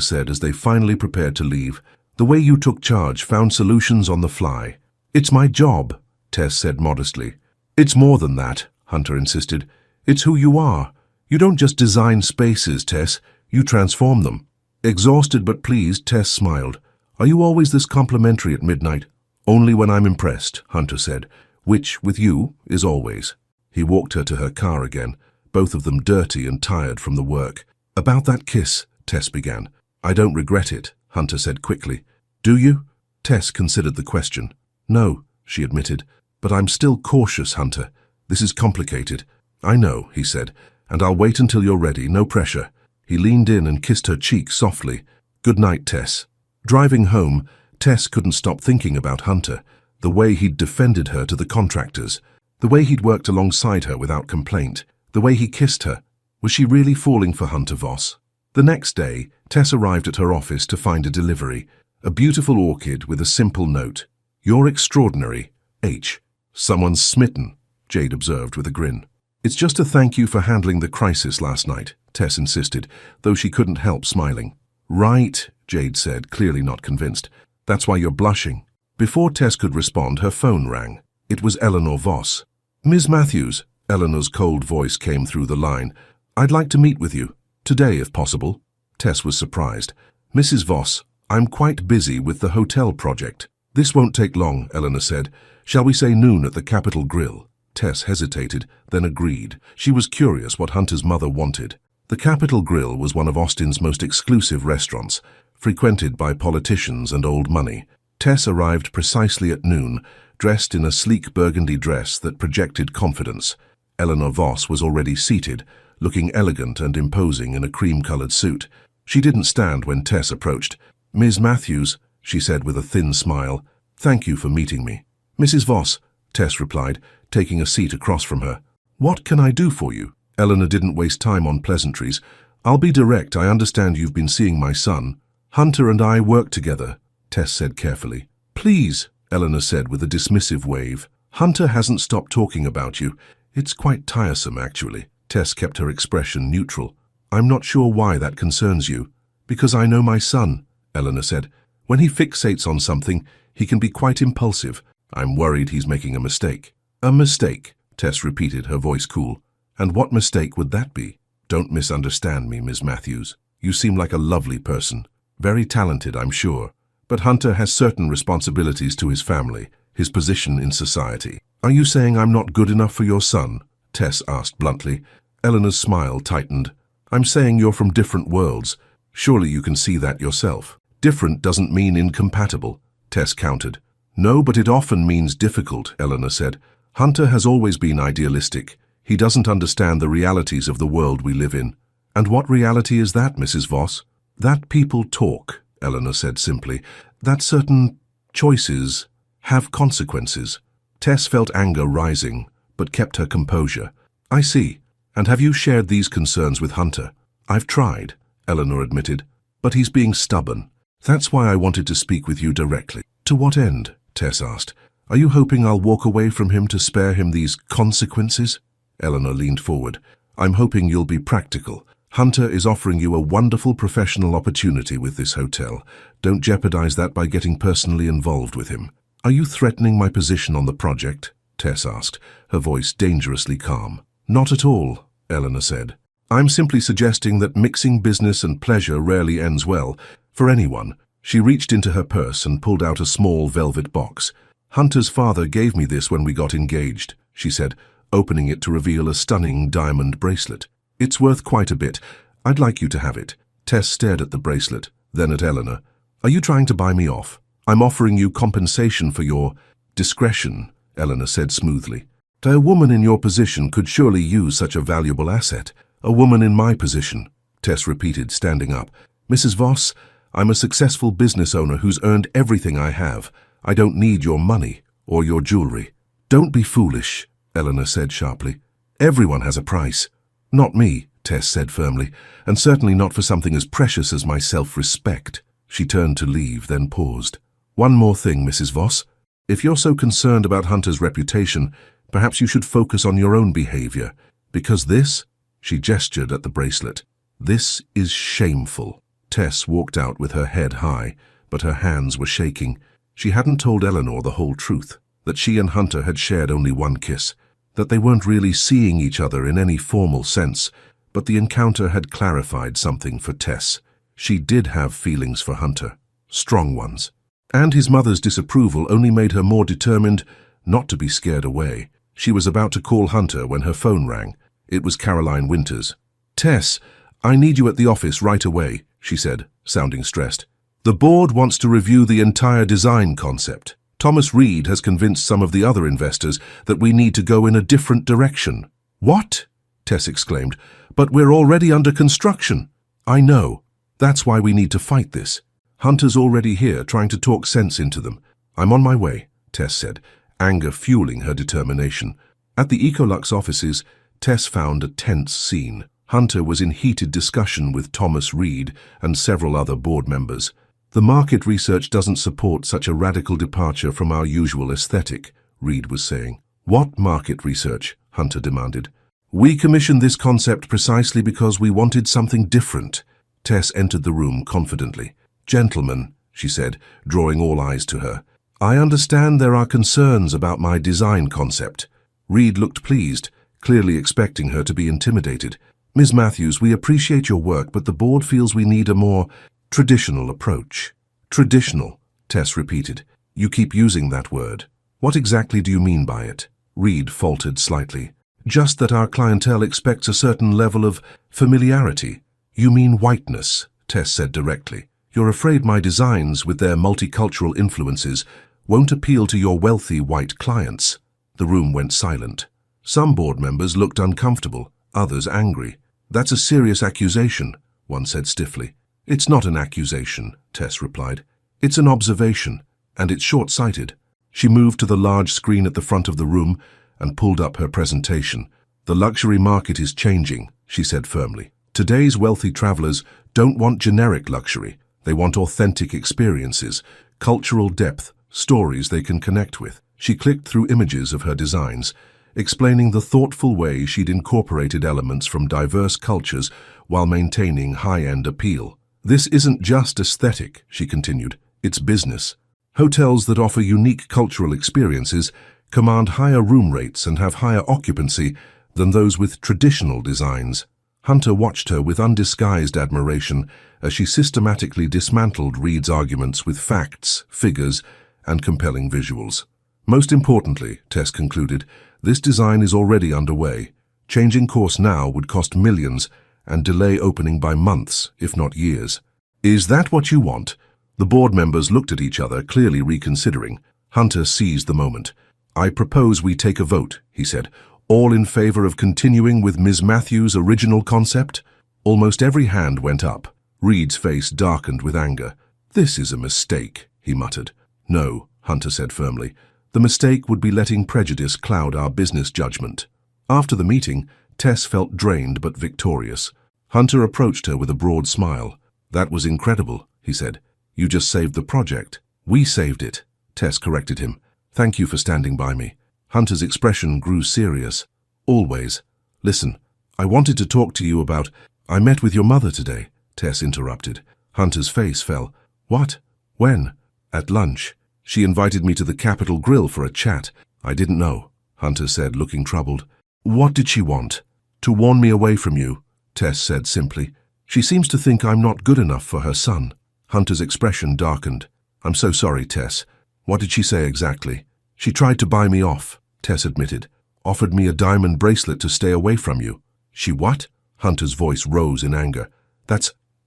said as they finally prepared to leave. "The way you took charge, found solutions on the fly." "It's my job," Tess said modestly. "It's more than that," Hunter insisted. "It's who you are. You don't just design spaces, Tess. You transform them." Exhausted but pleased, Tess smiled. "Are you always this complimentary at midnight?" "Only when I'm impressed," Hunter said, "which, with you, is always." He walked her to her car again, both of them dirty and tired from the work. "About that kiss," Tess began. "I don't regret it," Hunter said quickly. "Do you?" Tess considered the question. "No," she admitted, "but I'm still cautious, Hunter. This is complicated." "I know," he said, "and I'll wait until you're ready, no pressure." He leaned in and kissed her cheek softly. "Good night, Tess." Driving home, Tess couldn't stop thinking about Hunter, the way he'd defended her to the contractors, the way he'd worked alongside her without complaint, the way he kissed her. Was she really falling for Hunter Voss? The next day, Tess arrived at her office to find a delivery, a beautiful orchid with a simple note. "You're extraordinary, H." "Someone's smitten," Jade observed with a grin. "It's just a thank you for handling the crisis last night," Tess insisted, though she couldn't help smiling. "Right," Jade said, clearly not convinced. "That's why you're blushing." Before Tess could respond, her phone rang. It was Eleanor Voss. "Ms. Matthews," Eleanor's cold voice came through the line. "I'd like to meet with you. Today, if possible." Tess was surprised. "Mrs. Voss, I'm quite busy with the hotel project." "This won't take long," Eleanor said. "Shall we say noon at the Capitol Grill?" Tess hesitated, then agreed. She was curious what Hunter's mother wanted. The Capitol Grill was one of Austin's most exclusive restaurants, frequented by politicians and old money. Tess arrived precisely at noon, dressed in a sleek burgundy dress that projected confidence. Eleanor Voss was already seated, looking elegant and imposing in a cream-colored suit. She didn't stand when Tess approached. "Ms. Matthews," she said with a thin smile, "thank you for meeting me." "Mrs. Voss," Tess replied, taking a seat across from her. "What can I do for you?" Eleanor didn't waste time on pleasantries. "I'll be direct. I understand you've been seeing my son." "Hunter and I work together," Tess said carefully. "Please," Eleanor said with a dismissive wave. "Hunter hasn't stopped talking about you. It's quite tiresome, actually." Tess kept her expression neutral. I'm not sure why that concerns you. Because I know my son, Eleanor said. When he fixates on something, he can be quite impulsive. I'm worried he's making a mistake. A mistake, Tess repeated, her voice cool. And what mistake would that be? Don't misunderstand me, Ms. Matthews. You seem like a lovely person. Very talented, I'm sure. But Hunter has certain responsibilities to his family, his position in society. Are you saying I'm not good enough for your son? Tess asked bluntly. Eleanor's smile tightened. I'm saying you're from different worlds. Surely you can see that yourself. Different doesn't mean incompatible, Tess countered. No, but it often means difficult, Eleanor said. Hunter has always been idealistic. He doesn't understand the realities of the world we live in. And what reality is that, Mrs. Voss? That people talk, Eleanor said simply. That certain choices have consequences. Tess felt anger rising, but kept her composure. I see. And have you shared these concerns with Hunter? I've tried, Eleanor admitted, but he's being stubborn. That's why I wanted to speak with you directly. To what end? Tess asked. Are you hoping I'll walk away from him to spare him these consequences? Eleanor leaned forward. I'm hoping you'll be practical. Hunter is offering you a wonderful professional opportunity with this hotel. Don't jeopardize that by getting personally involved with him. Are you threatening my position on the project? Tess asked, her voice dangerously calm. Not at all, Eleanor said. I'm simply suggesting that mixing business and pleasure rarely ends well, for anyone. She reached into her purse and pulled out a small velvet box. Hunter's father gave me this when we got engaged, she said, opening it to reveal a stunning diamond bracelet. It's worth quite a bit. I'd like you to have it. Tess stared at the bracelet, then at Eleanor. Are you trying to buy me off? I'm offering you compensation for your discretion, Eleanor said smoothly. A woman in your position could surely use such a valuable asset. A woman in my position, Tess repeated, standing up. Mrs. Voss, I'm a successful business owner who's earned everything I have. I don't need your money or your jewelry. Don't be foolish, Eleanor said sharply. Everyone has a price. Not me, Tess said firmly, and certainly not for something as precious as my self-respect. She turned to leave, then paused. One more thing, Mrs. Voss. If you're so concerned about Hunter's reputation, perhaps you should focus on your own behavior. Because this, she gestured at the bracelet, this is shameful. Tess walked out with her head high, but her hands were shaking. She hadn't told Eleanor the whole truth, that she and Hunter had shared only one kiss, that they weren't really seeing each other in any formal sense, but the encounter had clarified something for Tess. She did have feelings for Hunter, strong ones, and his mother's disapproval only made her more determined not to be scared away. She was about to call Hunter when her phone rang. It was Caroline Winters. Tess, I need you at the office right away, she said, sounding stressed. The board wants to review the entire design concept. Thomas Reed has convinced some of the other investors that we need to go in a different direction. What? Tess exclaimed. But we're already under construction. I know. That's why we need to fight this. Hunter's already here trying to talk sense into them. I'm on my way, Tess said, anger fueling her determination. At the Ecolux offices, Tess found a tense scene. Hunter was in heated discussion with Thomas Reed and several other board members. The market research doesn't support such a radical departure from our usual aesthetic, Reed was saying. What market research? Hunter demanded. We commissioned this concept precisely because we wanted something different. Tess entered the room confidently. Gentlemen, she said, drawing all eyes to her, I understand there are concerns about my design concept. Reed looked pleased, clearly expecting her to be intimidated. Ms. Matthews, we appreciate your work, but the board feels we need a more traditional approach. Traditional, Tess repeated. You keep using that word. What exactly do you mean by it? Reed faltered slightly. Just that our clientele expects a certain level of familiarity. You mean whiteness, Tess said directly. You're afraid my designs, with their multicultural influences, won't appeal to your wealthy white clients. The room went silent. Some board members looked uncomfortable, others angry. That's a serious accusation, one said stiffly. It's not an accusation, Tess replied. It's an observation, and it's short-sighted. She moved to the large screen at the front of the room and pulled up her presentation. The luxury market is changing, she said firmly. Today's wealthy travelers don't want generic luxury. They want authentic experiences, cultural depth, stories they can connect with. She clicked through images of her designs, explaining the thoughtful way she'd incorporated elements from diverse cultures while maintaining high-end appeal. This isn't just aesthetic, she continued. It's business. Hotels that offer unique cultural experiences command higher room rates and have higher occupancy than those with traditional designs. Hunter watched her with undisguised admiration as she systematically dismantled Reed's arguments with facts, figures, and compelling visuals. Most importantly, Tess concluded, this design is already underway. Changing course now would cost millions and delay opening by months, if not years. Is that what you want? The board members looked at each other, clearly reconsidering. Hunter seized the moment. I propose we take a vote, he said. All in favor of continuing with Ms. Matthews' original concept? Almost every hand went up. Reed's face darkened with anger. This is a mistake, he muttered. No, Hunter said firmly. The mistake would be letting prejudice cloud our business judgment. After the meeting, Tess felt drained but victorious. Hunter approached her with a broad smile. That was incredible, he said. You just saved the project. We saved it, Tess corrected him. Thank you for standing by me. Hunter's expression grew serious. Always. Listen, I wanted to talk to you about... I met with your mother today, Tess interrupted. Hunter's face fell. What? When? At lunch. She invited me to the Capitol Grill for a chat. I didn't know, Hunter said, looking troubled. What did she want? To warn me away from you, Tess said simply. She seems to think I'm not good enough for her son. Hunter's expression darkened. I'm so sorry, Tess. What did she say exactly? She tried to buy me off, Tess admitted. Offered me a diamond bracelet to stay away from you. She what? Hunter's voice rose in anger.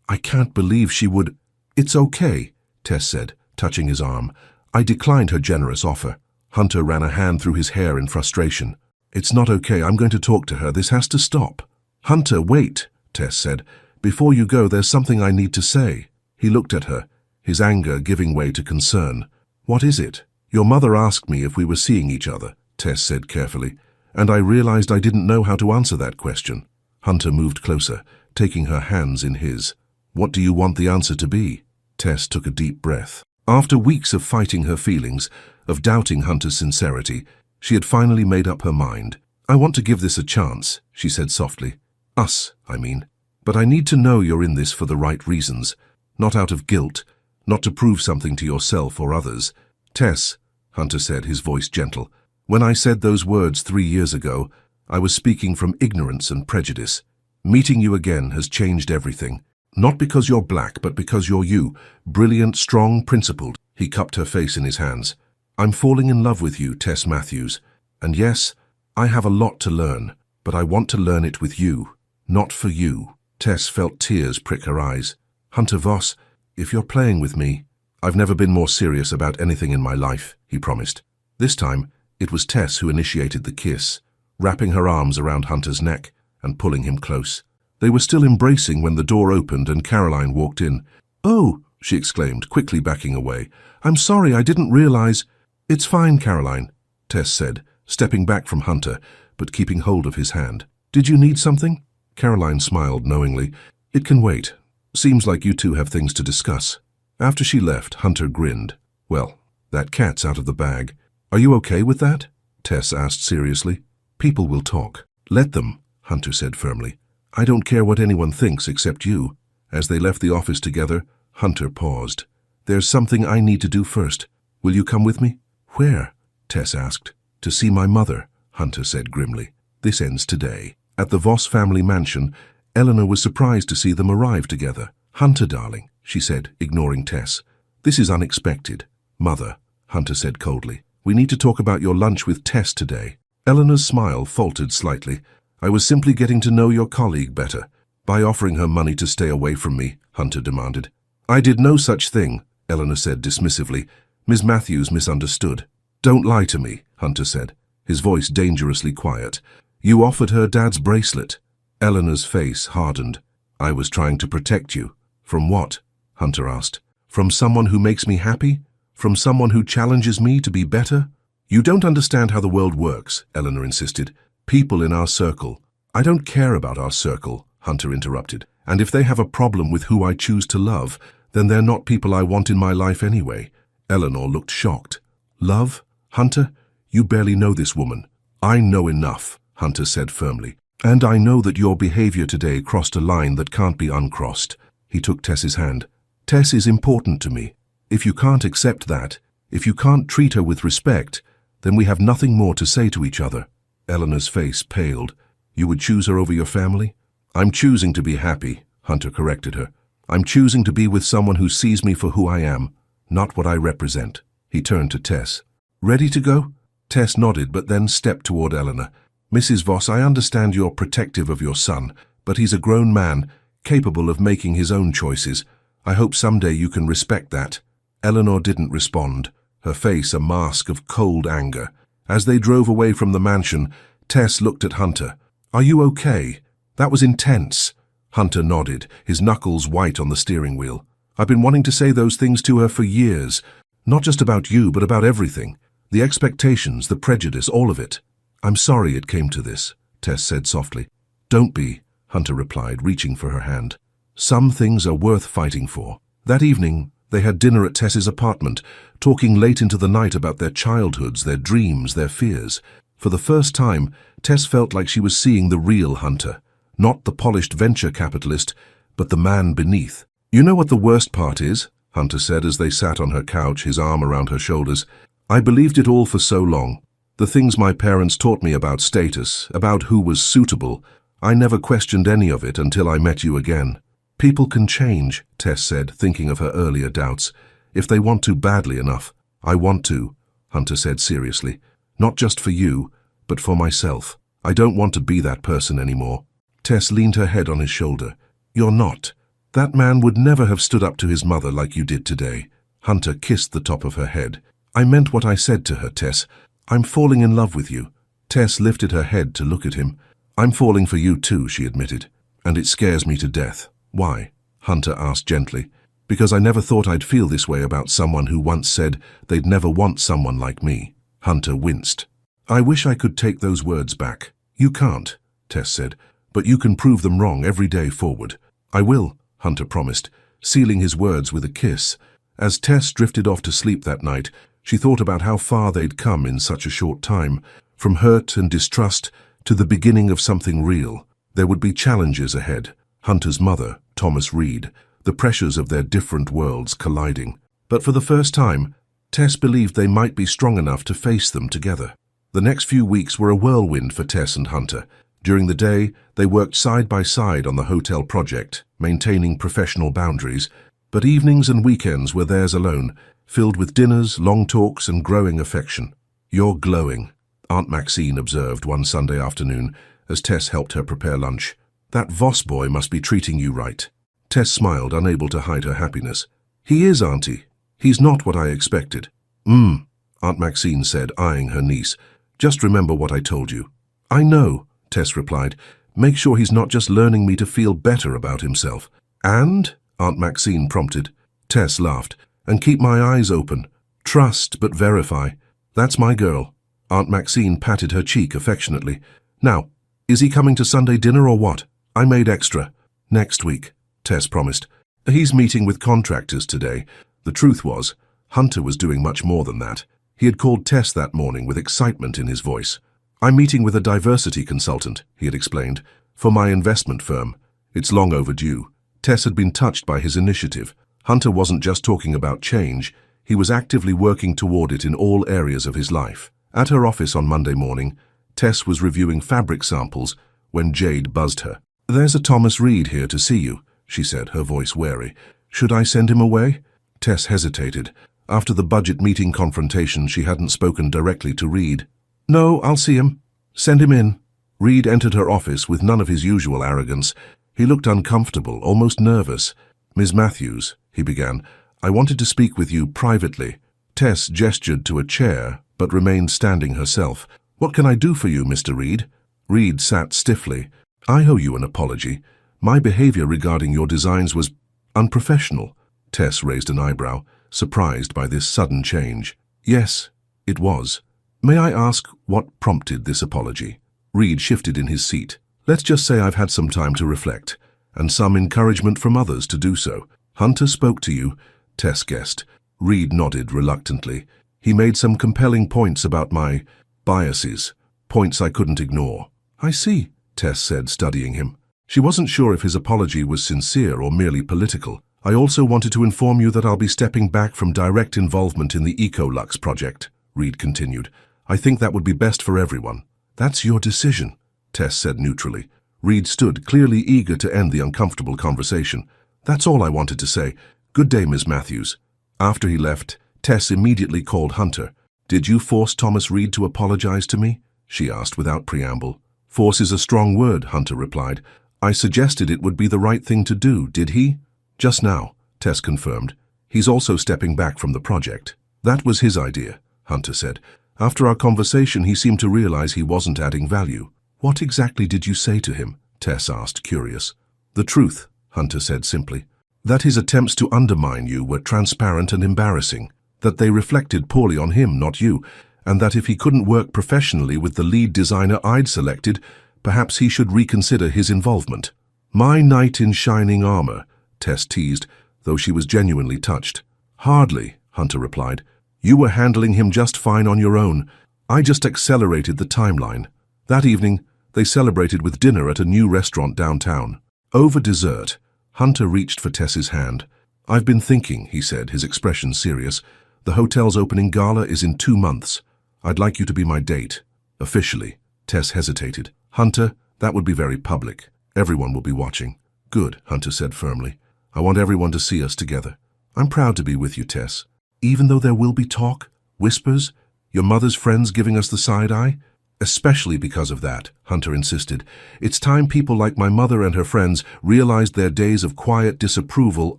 I can't believe she would... It's okay, Tess said, touching his arm. I declined her generous offer. Hunter ran a hand through his hair in frustration. It's not okay. I'm going to talk to her. This has to stop. Hunter, wait, Tess said. Before you go, there's something I need to say. He looked at her, his anger giving way to concern. What is it? Your mother asked me if we were seeing each other, Tess said carefully, and I realized I didn't know how to answer that question. Hunter moved closer, taking her hands in his. What do you want the answer to be? Tess took a deep breath. After weeks of fighting her feelings, of doubting Hunter's sincerity, she had finally made up her mind. I want to give this a chance, she said softly. Us, I mean. But I need to know you're in this for the right reasons, not out of guilt, not to prove something to yourself or others. Tess, Hunter said, his voice gentle, when I said those words 3 years ago, I was speaking from ignorance and prejudice. Meeting you again has changed everything. Not because you're black, but because you're you, brilliant, strong, principled. He cupped her face in his hands. I'm falling in love with you, Tess Matthews. And yes, I have a lot to learn, but I want to learn it with you, not for you. Tess felt tears prick her eyes. Hunter Voss, if you're playing with me... I've never been more serious about anything in my life, he promised. This time, it was Tess who initiated the kiss, wrapping her arms around Hunter's neck and pulling him close. They were still embracing when the door opened and Caroline walked in. Oh, she exclaimed, quickly backing away. I'm sorry, I didn't realize... It's fine, Caroline, Tess said, stepping back from Hunter, but keeping hold of his hand. Did you need something? Caroline smiled knowingly. It can wait. Seems like you two have things to discuss. After she left, Hunter grinned. Well, that cat's out of the bag. Are you okay with that? Tess asked seriously. People will talk. Let them, Hunter said firmly. I don't care what anyone thinks except you. As they left the office together, Hunter paused. There's something I need to do first. Will you come with me? Where? Tess asked. To see my mother, Hunter said grimly. This ends today. At the Voss family mansion, Eleanor was surprised to see them arrive together. Hunter, darling, she said, ignoring Tess. This is unexpected. Mother, Hunter said coldly. We need to talk about your lunch with Tess today. Eleanor's smile faltered slightly. I was simply getting to know your colleague better. By offering her money to stay away from me, Hunter demanded. I did no such thing, Eleanor said dismissively. Ms. Matthews misunderstood. Don't lie to me, Hunter said, his voice dangerously quiet. You offered her Dad's bracelet. Eleanor's face hardened. I was trying to protect you. From what? Hunter asked. From someone who makes me happy? From someone who challenges me to be better? You don't understand how the world works, Eleanor insisted. People in our circle. I don't care about our circle, Hunter interrupted. And if they have a problem with who I choose to love, then they're not people I want in my life anyway. Eleanor looked shocked. Love? Hunter? You barely know this woman. I know enough, Hunter said firmly. And I know that your behavior today crossed a line that can't be uncrossed. He took Tess's hand. Tess is important to me. If you can't accept that, if you can't treat her with respect, then we have nothing more to say to each other. Eleanor's face paled. You would choose her over your family? I'm choosing to be happy, Hunter corrected her. I'm choosing to be with someone who sees me for who I am, not what I represent. He turned to Tess. Ready to go? Tess nodded but then stepped toward Eleanor. Mrs. Voss, I understand you're protective of your son, but he's a grown man, capable of making his own choices. I hope someday you can respect that. Eleanor didn't respond, her face a mask of cold anger. As they drove away from the mansion, Tess looked at Hunter. Are you okay? That was intense. Hunter nodded, his knuckles white on the steering wheel. I've been wanting to say those things to her for years. Not just about you, but about everything. The expectations, the prejudice, all of it. I'm sorry it came to this, Tess said softly. Don't be, Hunter replied, reaching for her hand. Some things are worth fighting for. That evening, they had dinner at Tess's apartment, talking late into the night about their childhoods, their dreams, their fears. For the first time, Tess felt like she was seeing the real Hunter, not the polished venture capitalist, but the man beneath. You know what the worst part is? Hunter said as they sat on her couch, his arm around her shoulders. I believed it all for so long. The things my parents taught me about status, about who was suitable, I never questioned any of it until I met you again. People can change, Tess said, thinking of her earlier doubts. If they want to badly enough. I want to, Hunter said seriously. Not just for you, but for myself. I don't want to be that person anymore. Tess leaned her head on his shoulder. You're not. That man would never have stood up to his mother like you did today. Hunter kissed the top of her head. I meant what I said to her, Tess. I'm falling in love with you. Tess lifted her head to look at him. I'm falling for you too, she admitted. And it scares me to death. Why? Hunter asked gently. Because I never thought I'd feel this way about someone who once said they'd never want someone like me. Hunter winced. I wish I could take those words back. You can't, Tess said, but you can prove them wrong every day forward. I will, Hunter promised, sealing his words with a kiss. As Tess drifted off to sleep that night, she thought about how far they'd come in such a short time, from hurt and distrust to the beginning of something real. There would be challenges ahead. Hunter's mother, Thomas Reed, the pressures of their different worlds colliding. But for the first time, Tess believed they might be strong enough to face them together. The next few weeks were a whirlwind for Tess and Hunter. During the day, they worked side by side on the hotel project, maintaining professional boundaries. But evenings and weekends were theirs alone, filled with dinners, long talks, and growing affection. You're glowing, Aunt Maxine observed one Sunday afternoon as Tess helped her prepare lunch. That Voss boy must be treating you right. Tess smiled, unable to hide her happiness. He is, Auntie. He's not what I expected. Aunt Maxine said, eyeing her niece. Just remember what I told you. I know, Tess replied. Make sure he's not just learning me to feel better about himself. And? Aunt Maxine prompted. Tess laughed. And keep my eyes open. Trust but verify. That's my girl. Aunt Maxine patted her cheek affectionately. Now, is he coming to Sunday dinner or what? I made extra. Next week, Tess promised. He's meeting with contractors today. The truth was, Hunter was doing much more than that. He had called Tess that morning with excitement in his voice. I'm meeting with a diversity consultant, he had explained, for my investment firm. It's long overdue. Tess had been touched by his initiative. Hunter wasn't just talking about change, he was actively working toward it in all areas of his life. At her office on Monday morning, Tess was reviewing fabric samples when Jade buzzed her. There's a Thomas Reed here to see you, she said, her voice wary. Should I send him away? Tess hesitated. After the budget meeting confrontation, she hadn't spoken directly to Reed. No, I'll see him. Send him in. Reed entered her office with none of his usual arrogance. He looked uncomfortable, almost nervous. Ms. Matthews, he began, I wanted to speak with you privately. Tess gestured to a chair, but remained standing herself. What can I do for you, Mr. Reed? Reed sat stiffly. I owe you an apology. My behavior regarding your designs was unprofessional. Tess raised an eyebrow, surprised by this sudden change. Yes, it was. May I ask what prompted this apology? Reed shifted in his seat. Let's just say I've had some time to reflect, and some encouragement from others to do so. Hunter spoke to you, Tess guessed. Reed nodded reluctantly. He made some compelling points about my biases, points I couldn't ignore. I see, Tess said, studying him. She wasn't sure if his apology was sincere or merely political. I also wanted to inform you that I'll be stepping back from direct involvement in the Ecolux project, Reed continued. I think that would be best for everyone. That's your decision, Tess said neutrally. Reed stood, clearly eager to end the uncomfortable conversation. That's all I wanted to say. Good day, Ms. Matthews. After he left, Tess immediately called Hunter. Did you force Thomas Reed to apologize to me? She asked without preamble. Force is a strong word, Hunter replied. I suggested it would be the right thing to do, did he? Just now, Tess confirmed. He's also stepping back from the project. That was his idea, Hunter said. After our conversation, he seemed to realize he wasn't adding value. What exactly did you say to him? Tess asked, curious. The truth, Hunter said simply. That his attempts to undermine you were transparent and embarrassing. That they reflected poorly on him, not you, and that if he couldn't work professionally with the lead designer I'd selected, perhaps he should reconsider his involvement. My knight in shining armor, Tess teased, though she was genuinely touched. Hardly, Hunter replied. You were handling him just fine on your own. I just accelerated the timeline. That evening, they celebrated with dinner at a new restaurant downtown. Over dessert, Hunter reached for Tess's hand. I've been thinking, he said, his expression serious. The hotel's opening gala is in 2 months. I'd like you to be my date. Officially. Tess hesitated. Hunter, that would be very public. Everyone will be watching. Good, Hunter said firmly. I want everyone to see us together. I'm proud to be with you, Tess. Even though there will be talk, whispers, your mother's friends giving us the side eye? Especially because of that, Hunter insisted. It's time people like my mother and her friends realized their days of quiet disapproval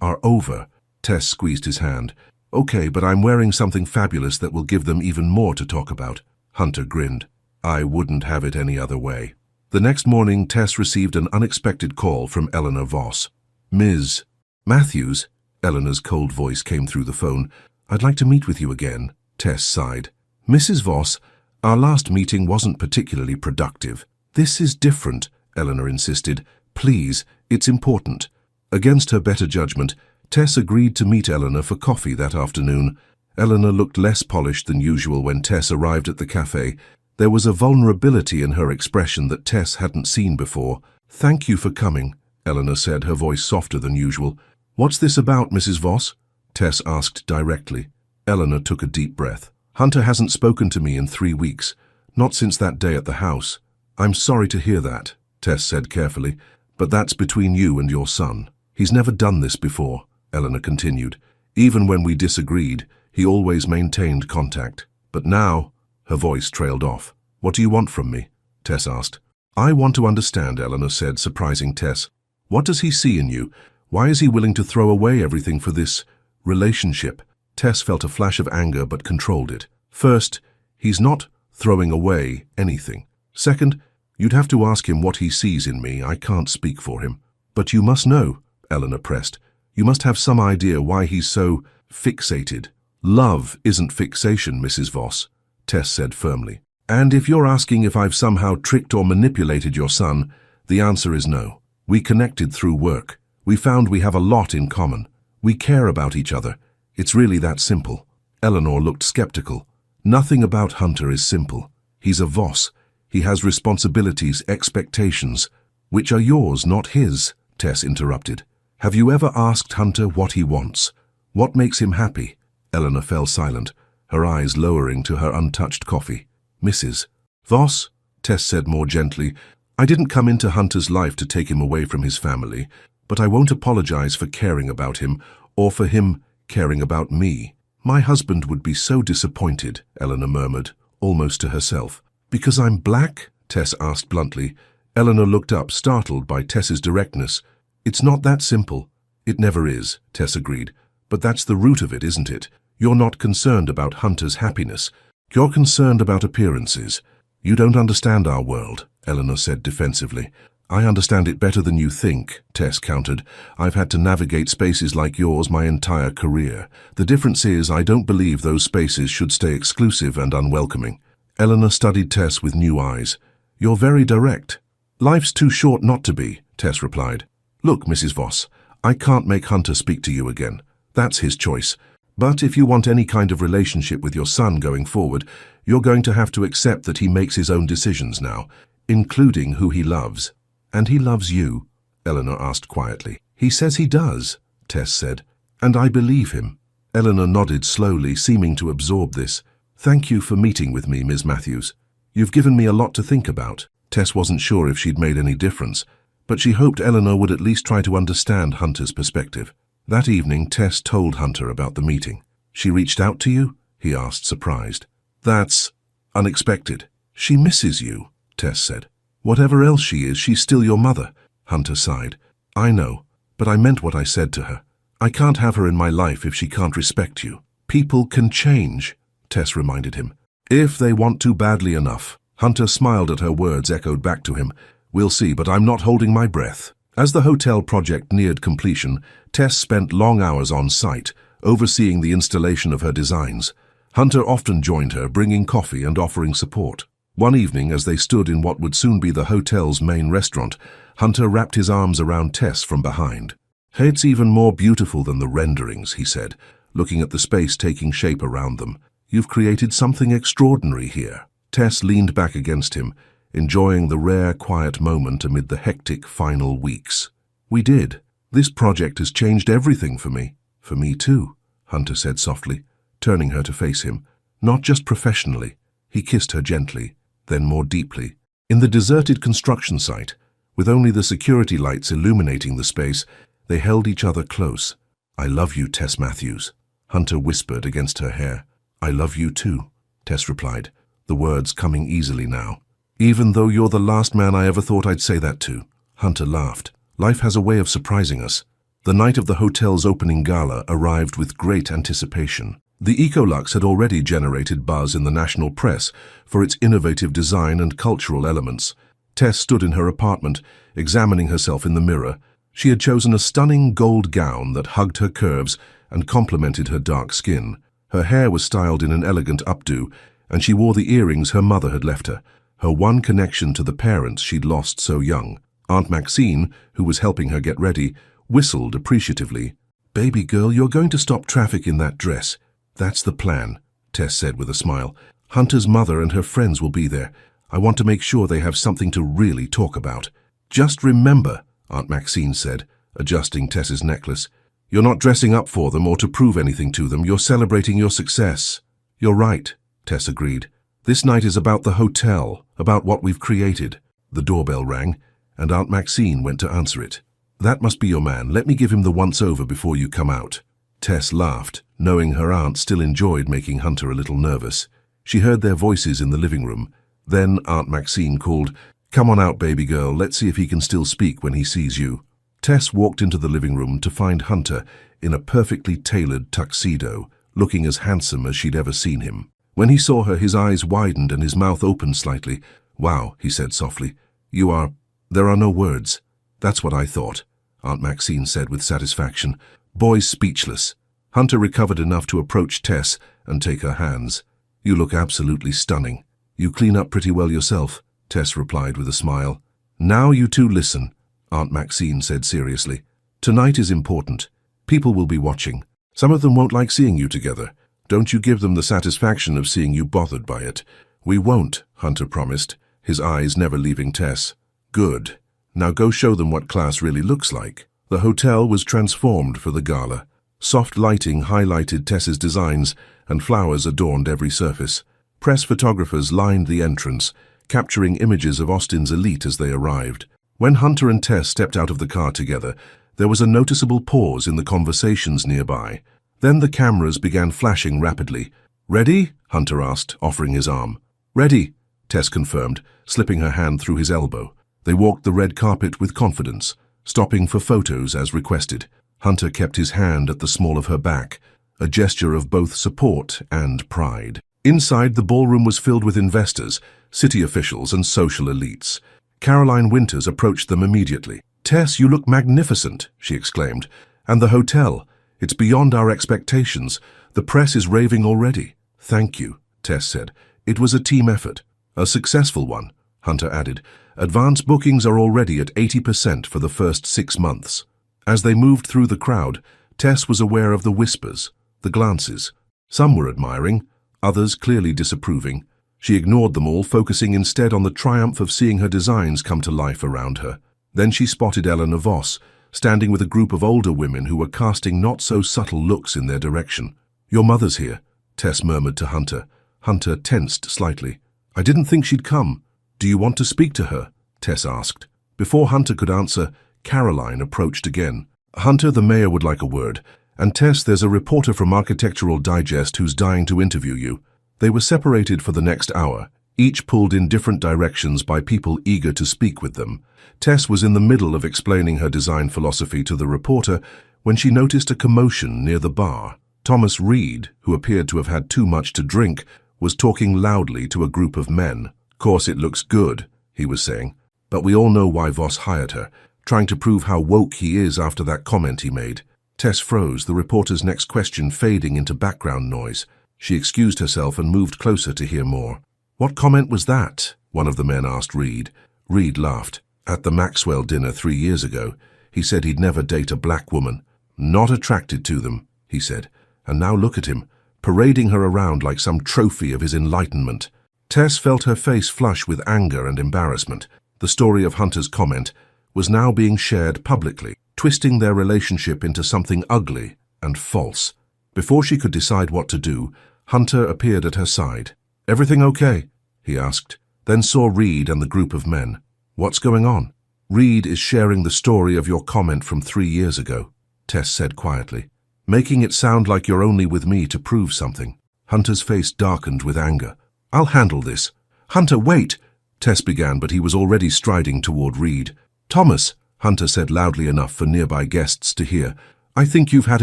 are over. Tess squeezed his hand. Okay, but I'm wearing something fabulous that will give them even more to talk about. Hunter grinned. I wouldn't have it any other way. The next morning, Tess received an unexpected call from Eleanor Voss. Ms. Matthews, Eleanor's cold voice came through the phone. I'd like to meet with you again. Tess sighed. Mrs. Voss, our last meeting wasn't particularly productive. This is different, Eleanor insisted. Please, it's important. Against her better judgment, Tess agreed to meet Eleanor for coffee that afternoon. Eleanor looked less polished than usual when Tess arrived at the cafe. There was a vulnerability in her expression that Tess hadn't seen before. Thank you for coming, Eleanor said, her voice softer than usual. What's this about, Mrs. Voss? Tess asked directly. Eleanor took a deep breath. Hunter hasn't spoken to me in 3 weeks, not since that day at the house. I'm sorry to hear that, Tess said carefully, but that's between you and your son. He's never done this before, Eleanor continued. Even when we disagreed, he always maintained contact. But now, her voice trailed off. What do you want from me? Tess asked. I want to understand, Eleanor said, surprising Tess. What does he see in you? Why is he willing to throw away everything for this relationship? Tess felt a flash of anger but controlled it. First, he's not throwing away anything. Second, you'd have to ask him what he sees in me. I can't speak for him. But you must know, Eleanor pressed. You must have some idea why he's so fixated. Love isn't fixation, Mrs. Voss, Tess said firmly. And if you're asking if I've somehow tricked or manipulated your son, the answer is no. We connected through work. We found we have a lot in common. We care about each other. It's really that simple. Eleanor looked skeptical. Nothing about Hunter is simple. He's a Voss. He has responsibilities, expectations, which are yours, not his, Tess interrupted. Have you ever asked Hunter what he wants? What makes him happy? Eleanor fell silent, her eyes lowering to her untouched coffee. Mrs. Voss, Tess said more gently, I didn't come into Hunter's life to take him away from his family, but I won't apologize for caring about him or for him caring about me. My husband would be so disappointed, Eleanor murmured, almost to herself. Because I'm black? Tess asked bluntly. Eleanor looked up, startled by Tess's directness. It's not that simple. It never is, Tess agreed. But that's the root of it, isn't it? You're not concerned about Hunter's happiness. You're concerned about appearances. You don't understand our world, Eleanor said defensively. I understand it better than you think, Tess countered. I've had to navigate spaces like yours my entire career. The difference is I don't believe those spaces should stay exclusive and unwelcoming. Eleanor studied Tess with new eyes. You're very direct. Life's too short not to be, Tess replied. Look, Mrs. Voss, I can't make Hunter speak to you again. That's his choice. But if you want any kind of relationship with your son going forward, you're going to have to accept that he makes his own decisions now. including who he loves. And he loves you? Eleanor asked quietly. He says he does, Tess said. And I believe him. Eleanor nodded slowly, seeming to absorb this. Thank you for meeting with me, Ms. Matthews. You've given me a lot to think about. Tess wasn't sure if she'd made any difference, but she hoped Eleanor would at least try to understand Hunter's perspective. That evening, Tess told Hunter about the meeting. She reached out to you? He asked, surprised. That's unexpected. She misses you, Tess said. Whatever else she is, she's still your mother. Hunter sighed. I know, but I meant what I said to her. I can't have her in my life if she can't respect you. People can change, Tess reminded him. If they want to badly enough. Hunter smiled at her words, echoed back to him. We'll see, but I'm not holding my breath. As the hotel project neared completion, Tess spent long hours on site, overseeing the installation of her designs. Hunter often joined her, bringing coffee and offering support. One evening, as they stood in what would soon be the hotel's main restaurant, Hunter wrapped his arms around Tess from behind. It's even more beautiful than the renderings, he said, looking at the space taking shape around them. You've created something extraordinary here. Tess leaned back against him, enjoying the rare, quiet moment amid the hectic final weeks. We did. This project has changed everything for me. For me too, Hunter said softly, turning her to face him. Not just professionally. He kissed her gently, then more deeply. In the deserted construction site, with only the security lights illuminating the space, they held each other close. I love you, Tess Matthews, Hunter whispered against her hair. I love you too, Tess replied, the words coming easily now. Even though you're the last man I ever thought I'd say that to. Hunter laughed. Life has a way of surprising us. The night of the hotel's opening gala arrived with great anticipation. The Ecolux had already generated buzz in the national press for its innovative design and cultural elements. Tess stood in her apartment, examining herself in the mirror. She had chosen a stunning gold gown that hugged her curves and complemented her dark skin. Her hair was styled in an elegant updo, and she wore the earrings her mother had left her one connection to the parents she'd lost so young. Aunt Maxine, who was helping her get ready, whistled appreciatively. Baby girl, you're going to stop traffic in that dress. That's the plan, Tess said with a smile. Hunter's mother and her friends will be there. I want to make sure they have something to really talk about. Just remember, Aunt Maxine said, adjusting Tess's necklace. You're not dressing up for them or to prove anything to them. You're celebrating your success. You're right, Tess agreed. This night is about the hotel, about what we've created. The doorbell rang, and Aunt Maxine went to answer it. That must be your man. Let me give him the once-over before you come out. Tess laughed, knowing her aunt still enjoyed making Hunter a little nervous. She heard their voices in the living room. Then Aunt Maxine called, Come on out, baby girl. Let's see if he can still speak when he sees you. Tess walked into the living room to find Hunter in a perfectly tailored tuxedo, looking as handsome as she'd ever seen him. When he saw her, his eyes widened and his mouth opened slightly. Wow, he said softly. There are no words. That's what I thought, Aunt Maxine said with satisfaction. Boy's speechless. Hunter recovered enough to approach Tess and take her hands. You look absolutely stunning. You clean up pretty well yourself, Tess replied with a smile. Now you two listen, Aunt Maxine said seriously. Tonight is important. People will be watching. Some of them won't like seeing you together. Don't you give them the satisfaction of seeing you bothered by it. We won't, Hunter promised, his eyes never leaving Tess. Good. Now go show them what class really looks like. The hotel was transformed for the gala. Soft lighting highlighted Tess's designs, and flowers adorned every surface. Press photographers lined the entrance, capturing images of Austin's elite as they arrived. When Hunter and Tess stepped out of the car together, there was a noticeable pause in the conversations nearby. Then the cameras began flashing rapidly. Ready? Hunter asked, offering his arm. Ready, Tess confirmed, slipping her hand through his elbow. They walked the red carpet with confidence, stopping for photos as requested. Hunter kept his hand at the small of her back, a gesture of both support and pride. Inside, the ballroom was filled with investors, city officials, and social elites. Caroline Winters approached them immediately. Tess, you look magnificent, she exclaimed. And the hotel. It's beyond our expectations. The press is raving already. Thank you, Tess said. It was a team effort. A successful one, Hunter added. Advance bookings are already at 80% for the first 6 months. As they moved through the crowd, Tess was aware of the whispers, the glances. Some were admiring, others clearly disapproving. She ignored them all, focusing instead on the triumph of seeing her designs come to life around her. Then she spotted Eleanor Voss, standing with a group of older women who were casting not-so-subtle looks in their direction. "Your mother's here," Tess murmured to Hunter. Hunter tensed slightly. "I didn't think she'd come. Do you want to speak to her?" Tess asked. Before Hunter could answer, Caroline approached again. "Hunter, the mayor would like a word. And Tess, there's a reporter from Architectural Digest who's dying to interview you." They were separated for the next hour, each pulled in different directions by people eager to speak with them. Tess was in the middle of explaining her design philosophy to the reporter when she noticed a commotion near the bar. Thomas Reed, who appeared to have had too much to drink, was talking loudly to a group of men. "Course it looks good," he was saying, "but we all know why Voss hired her, trying to prove how woke he is after that comment he made." Tess froze, the reporter's next question fading into background noise. She excused herself and moved closer to hear more. "What comment was that?" one of the men asked Reed. Reed laughed. "At the Maxwell dinner 3 years ago, he said he'd never date a black woman. Not attracted to them, he said. And now look at him, parading her around like some trophy of his enlightenment." Tess felt her face flush with anger and embarrassment. The story of Hunter's comment was now being shared publicly, twisting their relationship into something ugly and false. Before she could decide what to do, Hunter appeared at her side. "Everything okay?" he asked, then saw Reed and the group of men. "What's going on?" "Reed is sharing the story of your comment from 3 years ago," Tess said quietly, "making it sound like you're only with me to prove something." Hunter's face darkened with anger. "I'll handle this." "Hunter, wait!" Tess began, but he was already striding toward Reed. "Thomas," Hunter said loudly enough for nearby guests to hear, "I think you've had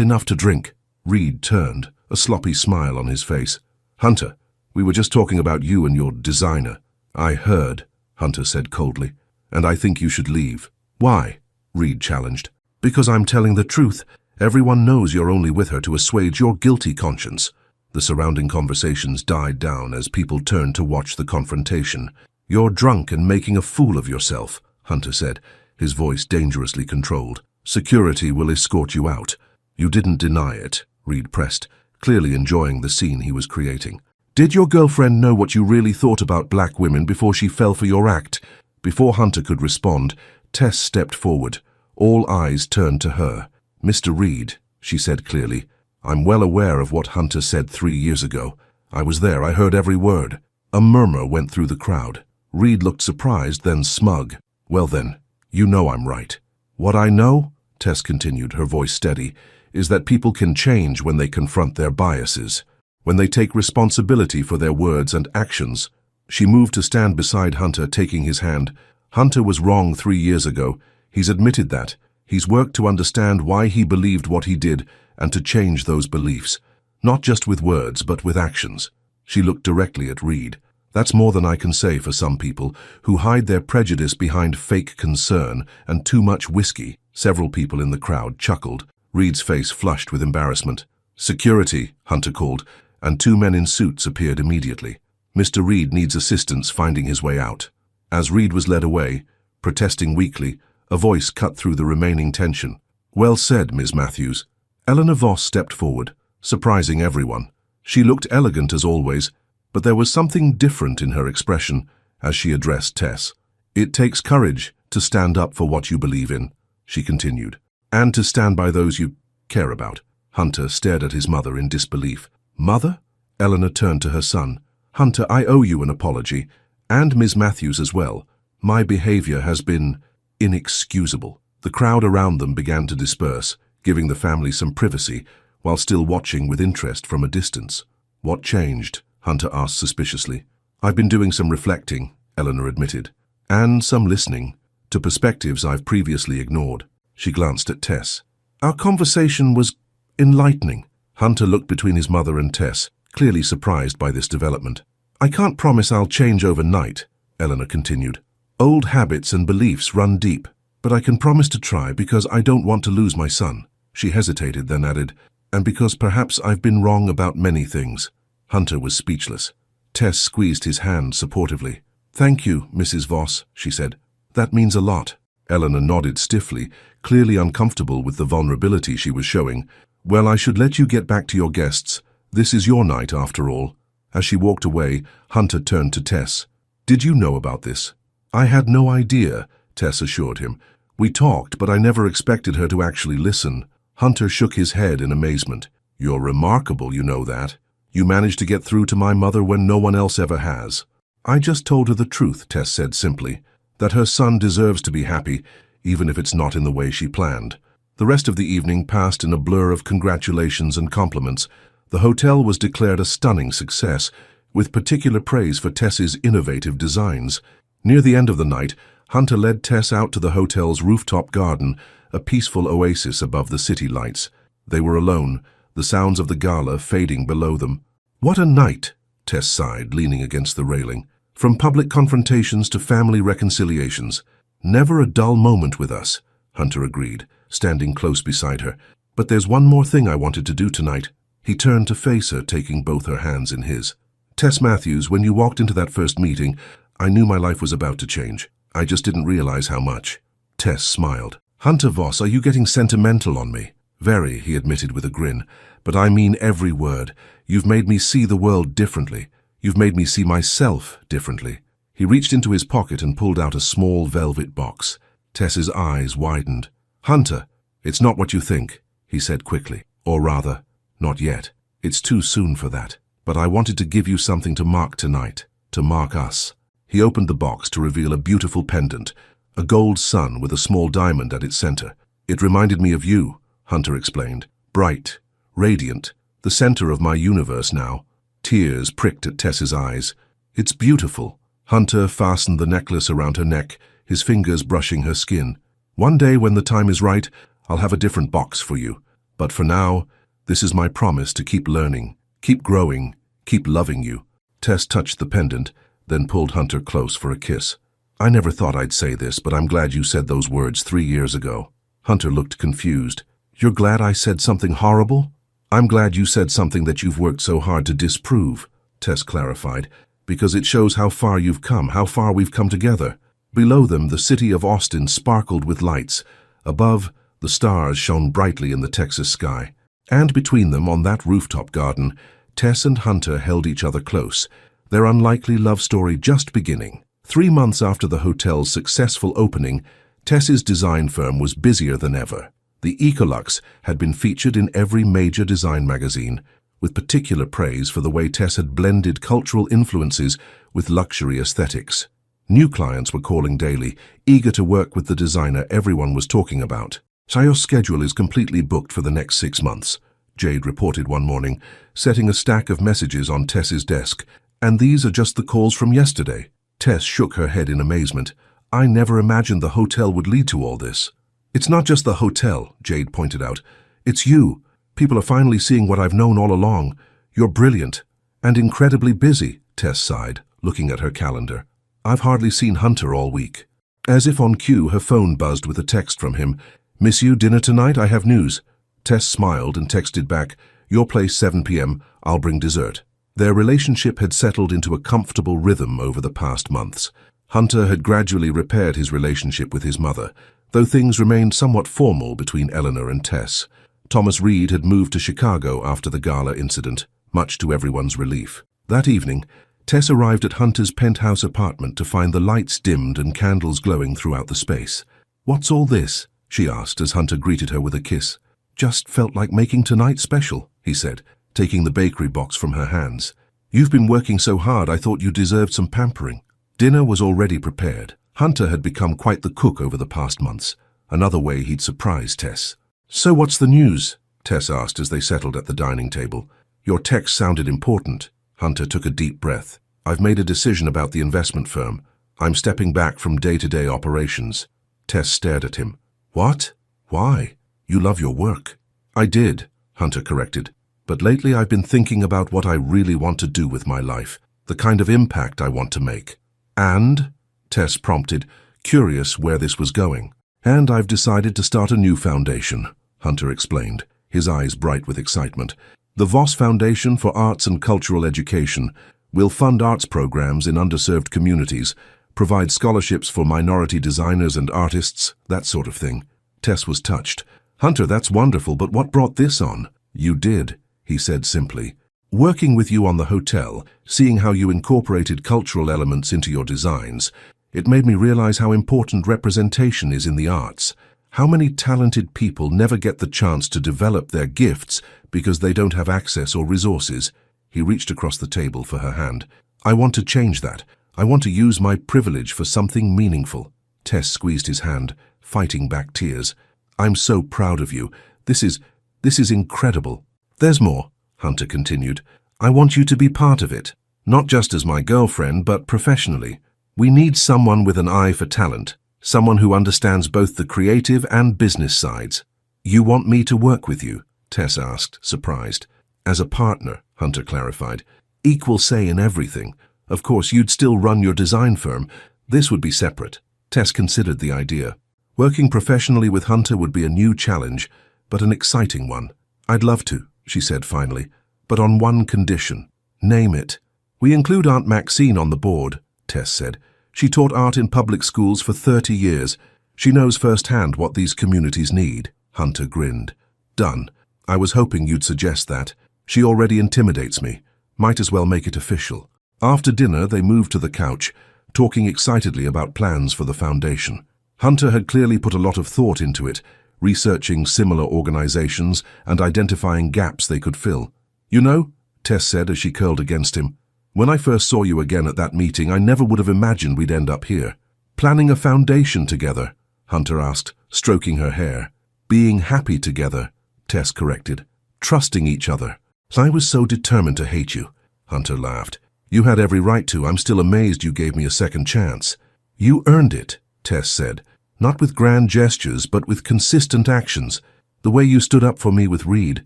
enough to drink." Reed turned, a sloppy smile on his face. "Hunter, we were just talking about you and your designer." "I heard," Hunter said coldly, "and I think you should leave." "Why?" Reed challenged. "Because I'm telling the truth. Everyone knows you're only with her to assuage your guilty conscience." The surrounding conversations died down as people turned to watch the confrontation. "You're drunk and making a fool of yourself," Hunter said, his voice dangerously controlled. "Security will escort you out." "You didn't deny it," Reed pressed, clearly enjoying the scene he was creating. "Did your girlfriend know what you really thought about black women before she fell for your act?" Before Hunter could respond, Tess stepped forward. All eyes turned to her. "Mr. Reed," she said clearly, "I'm well aware of what Hunter said 3 years ago. I was there, I heard every word." A murmur went through the crowd. Reed looked surprised, then smug. "Well then, you know I'm right." "What I know," Tess continued, her voice steady, "is that people can change when they confront their biases, when they take responsibility for their words and actions." She moved to stand beside Hunter, taking his hand. "Hunter was wrong 3 years ago. He's admitted that. He's worked to understand why he believed what he did and to change those beliefs, not just with words, but with actions." She looked directly at Reed. "That's more than I can say for some people who hide their prejudice behind fake concern and too much whiskey." Several people in the crowd chuckled. Reed's face flushed with embarrassment. "Security," Hunter called, and 2 men in suits appeared immediately. "Mr. Reed needs assistance finding his way out." As Reed was led away, protesting weakly, a voice cut through the remaining tension. "Well said, Ms. Matthews." Eleanor Voss stepped forward, surprising everyone. She looked elegant as always, but there was something different in her expression as she addressed Tess. "It takes courage to stand up for what you believe in," she continued, "and to stand by those you care about." Hunter stared at his mother in disbelief. "Mother?" Eleanor turned to her son. "Hunter, I owe you an apology, and Ms. Matthews as well. My behavior has been inexcusable." The crowd around them began to disperse, giving the family some privacy, while still watching with interest from a distance. "What changed?" Hunter asked suspiciously. "I've been doing some reflecting," Eleanor admitted, "and some listening to perspectives I've previously ignored." She glanced at Tess. "Our conversation was enlightening." Hunter looked between his mother and Tess, clearly surprised by this development. "I can't promise I'll change overnight," Eleanor continued. "Old habits and beliefs run deep, but I can promise to try because I don't want to lose my son." She hesitated, then added, "and because perhaps I've been wrong about many things." Hunter was speechless. Tess squeezed his hand supportively. "Thank you, Mrs. Voss," she said. "That means a lot." Eleanor nodded stiffly, clearly uncomfortable with the vulnerability she was showing. "Well, I should let you get back to your guests. This is your night, after all." As she walked away, Hunter turned to Tess. "Did you know about this?" "I had no idea," Tess assured him. "We talked, but I never expected her to actually listen." Hunter shook his head in amazement. "You're remarkable, you know that. You managed to get through to my mother when no one else ever has." "I just told her the truth," Tess said simply, "that her son deserves to be happy, even if it's not in the way she planned." The rest of the evening passed in a blur of congratulations and compliments. The hotel was declared a stunning success, with particular praise for Tess's innovative designs. Near the end of the night, Hunter led Tess out to the hotel's rooftop garden, a peaceful oasis above the city lights. They were alone, the sounds of the gala fading below them. "What a night," Tess sighed, leaning against the railing. "From public confrontations to family reconciliations. Never a dull moment with us," Hunter agreed, standing close beside her. "But there's one more thing I wanted to do tonight." He turned to face her, taking both her hands in his. "Tess Matthews, when you walked into that first meeting, I knew my life was about to change. I just didn't realize how much." Tess smiled. "Hunter Voss, are you getting sentimental on me?" "Very," he admitted with a grin. "But I mean every word. You've made me see the world differently. You've made me see myself differently." He reached into his pocket and pulled out a small velvet box. Tess's eyes widened. "Hunter, it's not what you think," he said quickly. "Or rather, not yet. It's too soon for that. But I wanted to give you something to mark tonight, to mark us." He opened the box to reveal a beautiful pendant, a gold sun with a small diamond at its center. "It reminded me of you," Hunter explained. "Bright, radiant, the center of my universe now." Tears pricked at Tess's eyes. "It's beautiful." Hunter fastened the necklace around her neck, his fingers brushing her skin. "One day when the time is right, I'll have a different box for you. But for now, this is my promise to keep learning, keep growing, keep loving you." Tess touched the pendant, then pulled Hunter close for a kiss. "I never thought I'd say this, but I'm glad you said those words 3 years ago." Hunter looked confused. "You're glad I said something horrible?" "I'm glad you said something that you've worked so hard to disprove," Tess clarified, "because it shows how far you've come, how far we've come together." Below them, the city of Austin sparkled with lights. Above, the stars shone brightly in the Texas sky. And between them, on that rooftop garden, Tess and Hunter held each other close, their unlikely love story just beginning. 3 months after the hotel's successful opening, Tess's design firm was busier than ever. The Ecolux had been featured in every major design magazine, with particular praise for the way Tess had blended cultural influences with luxury aesthetics. New clients were calling daily, eager to work with the designer everyone was talking about. "Your schedule is completely booked for the next 6 months," Jade reported one morning, setting a stack of messages on Tess's desk. "And these are just the calls from yesterday." Tess shook her head in amazement. "I never imagined the hotel would lead to all this." "It's not just the hotel," Jade pointed out. "It's you. People are finally seeing what I've known all along. You're brilliant and incredibly busy," Tess sighed, looking at her calendar. "I've hardly seen Hunter all week." As if on cue, her phone buzzed with a text from him. "Miss you, dinner tonight? I have news." Tess smiled and texted back, "Your place 7 p.m. I'll bring dessert." Their relationship had settled into a comfortable rhythm over the past months. Hunter had gradually repaired his relationship with his mother, though things remained somewhat formal between Eleanor and Tess. Thomas Reed had moved to Chicago after the gala incident, much to everyone's relief. That evening, Tess arrived at Hunter's penthouse apartment to find the lights dimmed and candles glowing throughout the space. "What's all this?" she asked as Hunter greeted her with a kiss. "Just felt like making tonight special," he said, taking the bakery box from her hands. "You've been working so hard I thought you deserved some pampering." Dinner was already prepared. Hunter had become quite the cook over the past months, another way he'd surprised Tess. "So what's the news?" Tess asked as they settled at the dining table. "Your text sounded important." Hunter took a deep breath. "I've made a decision about the investment firm. I'm stepping back from day-to-day operations." Tess stared at him. "What? Why? You love your work." "I did," Hunter corrected. "But lately I've been thinking about what I really want to do with my life, the kind of impact I want to make." "And?" Tess prompted, curious where this was going. "And I've decided to start a new foundation," Hunter explained, his eyes bright with excitement. "The Voss Foundation for Arts and Cultural Education will fund arts programs in underserved communities, provide scholarships for minority designers and artists, that sort of thing." Tess was touched. "Hunter, that's wonderful, but what brought this on?" "You did," he said simply. Working with you on the hotel, seeing how you incorporated cultural elements into your designs, it made me realize how important representation is in the arts. How many talented people never get the chance to develop their gifts because they don't have access or resources. He reached across the table for her hand. I want to change that. I want to use my privilege for something meaningful. Tess squeezed his hand, fighting back tears. I'm so proud of you. This is incredible. There's more, Hunter continued. I want you to be part of it. Not just as my girlfriend, but professionally. We need someone with an eye for talent. Someone who understands both the creative and business sides. You want me to work with you? Tess asked, surprised. As a partner, Hunter clarified. Equal say in everything. Of course, you'd still run your design firm. This would be separate. Tess considered the idea. Working professionally with Hunter would be a new challenge, but an exciting one. I'd love to, she said finally, but on one condition. Name it. We include Aunt Maxine on the board, Tess said. She taught art in public schools for 30 years. She knows firsthand what these communities need. Hunter grinned. Done. I was hoping you'd suggest that. She already intimidates me. Might as well make it official. After dinner, they moved to the couch, talking excitedly about plans for the foundation. Hunter had clearly put a lot of thought into it, researching similar organizations and identifying gaps they could fill. You know, Tess said as she curled against him, when I first saw you again at that meeting, I never would have imagined we'd end up here. Planning a foundation together, Hunter asked, stroking her hair. Being happy together, Tess corrected. Trusting each other. I was so determined to hate you, Hunter laughed. You had every right to. I'm still amazed you gave me a second chance. You earned it, Tess said. Not with grand gestures, but with consistent actions. The way you stood up for me with Reed.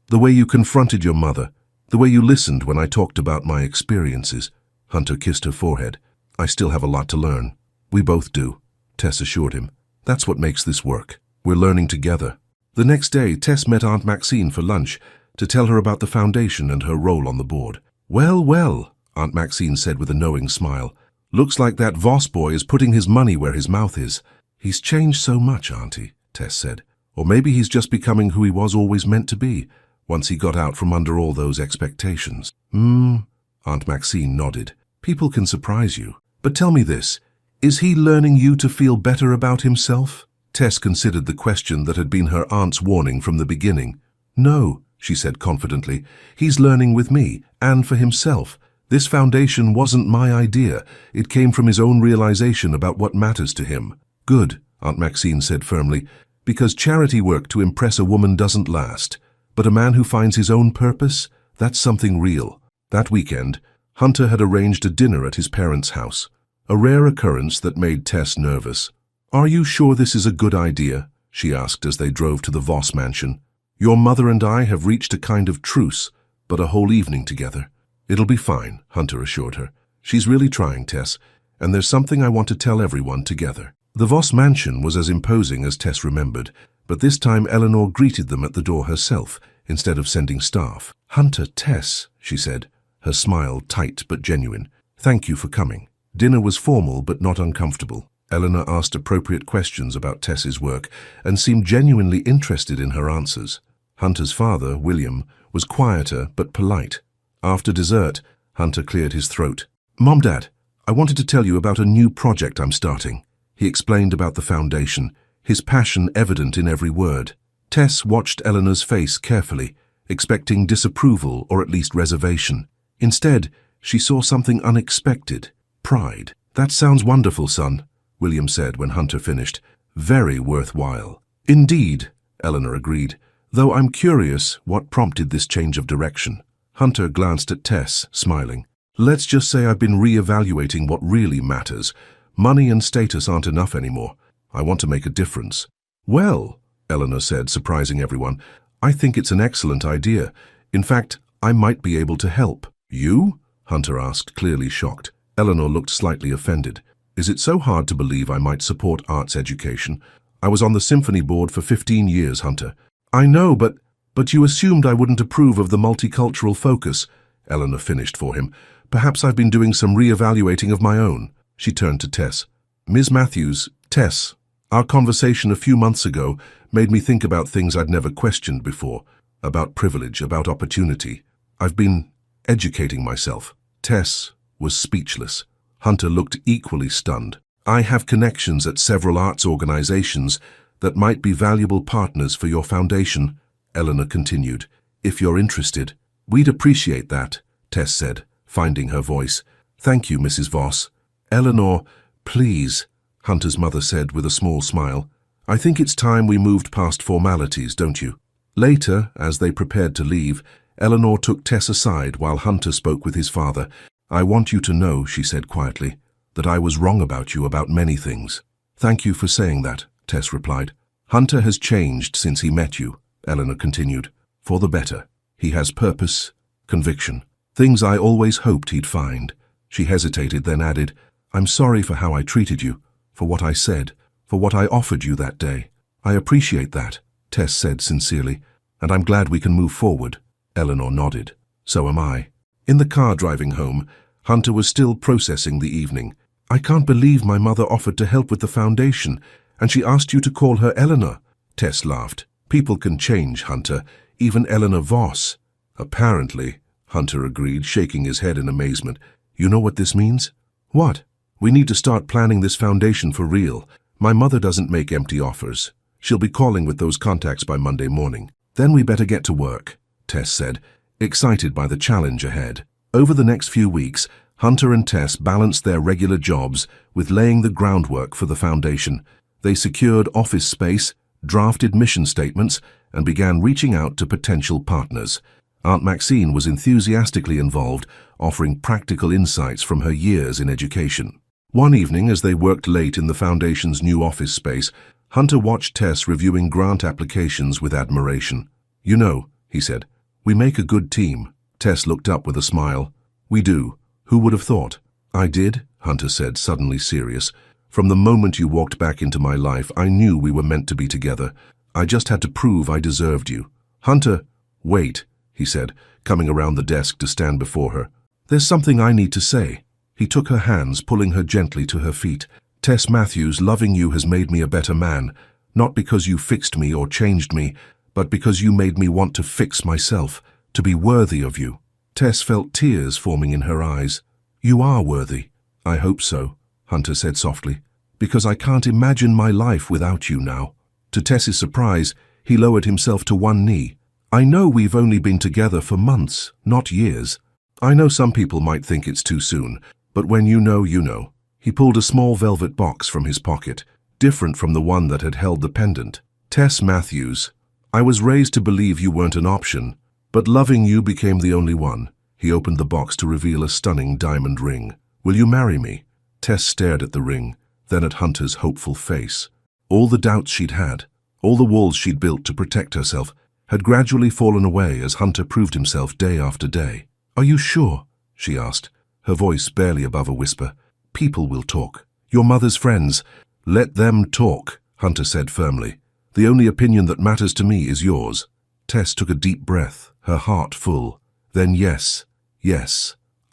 The way you confronted your mother. The way you listened when I talked about my experiences. Hunter kissed her forehead. I still have a lot to learn. We both do, Tess assured him. That's what makes this work. We're learning together. The next day, Tess met Aunt Maxine for lunch to tell her about the foundation and her role on the board. Well, well, Aunt Maxine said with a knowing smile. Looks like that Voss boy is putting his money where his mouth is. He's changed so much, Auntie, Tess said. Or maybe he's just becoming who he was always meant to be, once he got out from under all those expectations. Aunt Maxine nodded. People can surprise you. But tell me this, is he learning you to feel better about himself? Tess considered the question that had been her aunt's warning from the beginning. No, she said confidently. He's learning with me, and for himself. This foundation wasn't my idea. It came from his own realization about what matters to him. Good, Aunt Maxine said firmly, because charity work to impress a woman doesn't last. But a man who finds his own purpose, that's something real. That weekend, Hunter had arranged a dinner at his parents' house. A rare occurrence that made Tess nervous. Are you sure this is a good idea? She asked as they drove to the Voss mansion. Your mother and I have reached a kind of truce, but a whole evening together. It'll be fine, Hunter assured her. She's really trying, Tess, and there's something I want to tell everyone together. The Voss mansion was as imposing as Tess remembered, but this time Eleanor greeted them at the door herself, instead of sending staff. Hunter, Tess, she said, her smile tight but genuine. Thank you for coming. Dinner was formal but not uncomfortable. Eleanor asked appropriate questions about Tess's work and seemed genuinely interested in her answers. Hunter's father, William, was quieter but polite. After dessert, Hunter cleared his throat. Mom, Dad, I wanted to tell you about a new project I'm starting. He explained about the foundation, his passion evident in every word. Tess watched Eleanor's face carefully, expecting disapproval or at least reservation. Instead, she saw something unexpected. Pride. That sounds wonderful, son, William said when Hunter finished. Very worthwhile. Indeed, Eleanor agreed, though I'm curious what prompted this change of direction. Hunter glanced at Tess, smiling. Let's just say I've been re-evaluating what really matters. Money and status aren't enough anymore. I want to make a difference. Well, Eleanor said, surprising everyone, I think it's an excellent idea. In fact, I might be able to help. You? Hunter asked, clearly shocked. Eleanor looked slightly offended. Is it so hard to believe I might support arts education? I was on the symphony board for 15 years, Hunter. I know, but you assumed I wouldn't approve of the multicultural focus, Eleanor finished for him. Perhaps I've been doing some re-evaluating of my own. She turned to Tess. Ms. Matthews, Tess, our conversation a few months ago made me think about things I'd never questioned before, about privilege, about opportunity. I've been educating myself. Tess was speechless. Hunter looked equally stunned. I have connections at several arts organizations that might be valuable partners for your foundation, Eleanor continued. If you're interested. We'd appreciate that, Tess said, finding her voice. Thank you, Mrs. Voss. Eleanor, please, Hunter's mother said with a small smile. I think it's time we moved past formalities, don't you? Later, as they prepared to leave, Eleanor took Tess aside while Hunter spoke with his father. I want you to know, she said quietly, that I was wrong about you about many things. Thank you for saying that, Tess replied. Hunter has changed since he met you, Eleanor continued. For the better. He has purpose, conviction, things I always hoped he'd find. She hesitated, then added, I'm sorry for how I treated you, for what I said, for what I offered you that day. I appreciate that, Tess said sincerely, and I'm glad we can move forward. Eleanor nodded. So am I. In the car driving home, Hunter was still processing the evening. I can't believe my mother offered to help with the foundation, and she asked you to call her Eleanor. Tess laughed. People can change, Hunter, even Eleanor Voss. Apparently, Hunter agreed, shaking his head in amazement. You know what this means? What? We need to start planning this foundation for real. My mother doesn't make empty offers. She'll be calling with those contacts by Monday morning. Then we better get to work, Tess said, excited by the challenge ahead. Over the next few weeks, Hunter and Tess balanced their regular jobs with laying the groundwork for the foundation. They secured office space, drafted mission statements, and began reaching out to potential partners. Aunt Maxine was enthusiastically involved, offering practical insights from her years in education. One evening, as they worked late in the foundation's new office space, Hunter watched Tess reviewing grant applications with admiration. You know, he said, we make a good team. Tess looked up with a smile. We do. Who would have thought? I did, Hunter said, suddenly serious. From the moment you walked back into my life, I knew we were meant to be together. I just had to prove I deserved you. Hunter, wait, he said, coming around the desk to stand before her. There's something I need to say. He took her hands, pulling her gently to her feet. Tess Matthews, loving you has made me a better man, not because you fixed me or changed me, but because you made me want to fix myself, to be worthy of you. Tess felt tears forming in her eyes. You are worthy. I hope so, Hunter said softly, because I can't imagine my life without you now. To Tess's surprise, he lowered himself to one knee. I know we've only been together for months, not years. I know some people might think it's too soon, but when you know, you know. He pulled a small velvet box from his pocket, different from the one that had held the pendant. Tess Matthews, I was raised to believe you weren't an option, but loving you became the only one. He opened the box to reveal a stunning diamond ring. Will you marry me? Tess stared at the ring, then at Hunter's hopeful face. All the doubts she'd had, all the walls she'd built to protect herself, had gradually fallen away as Hunter proved himself day after day. Are you sure? She asked, her voice barely above a whisper. People will talk. Your mother's friends. Let them talk, Hunter said firmly. The only opinion that matters to me is yours. Tess took a deep breath, her heart full. Then yes,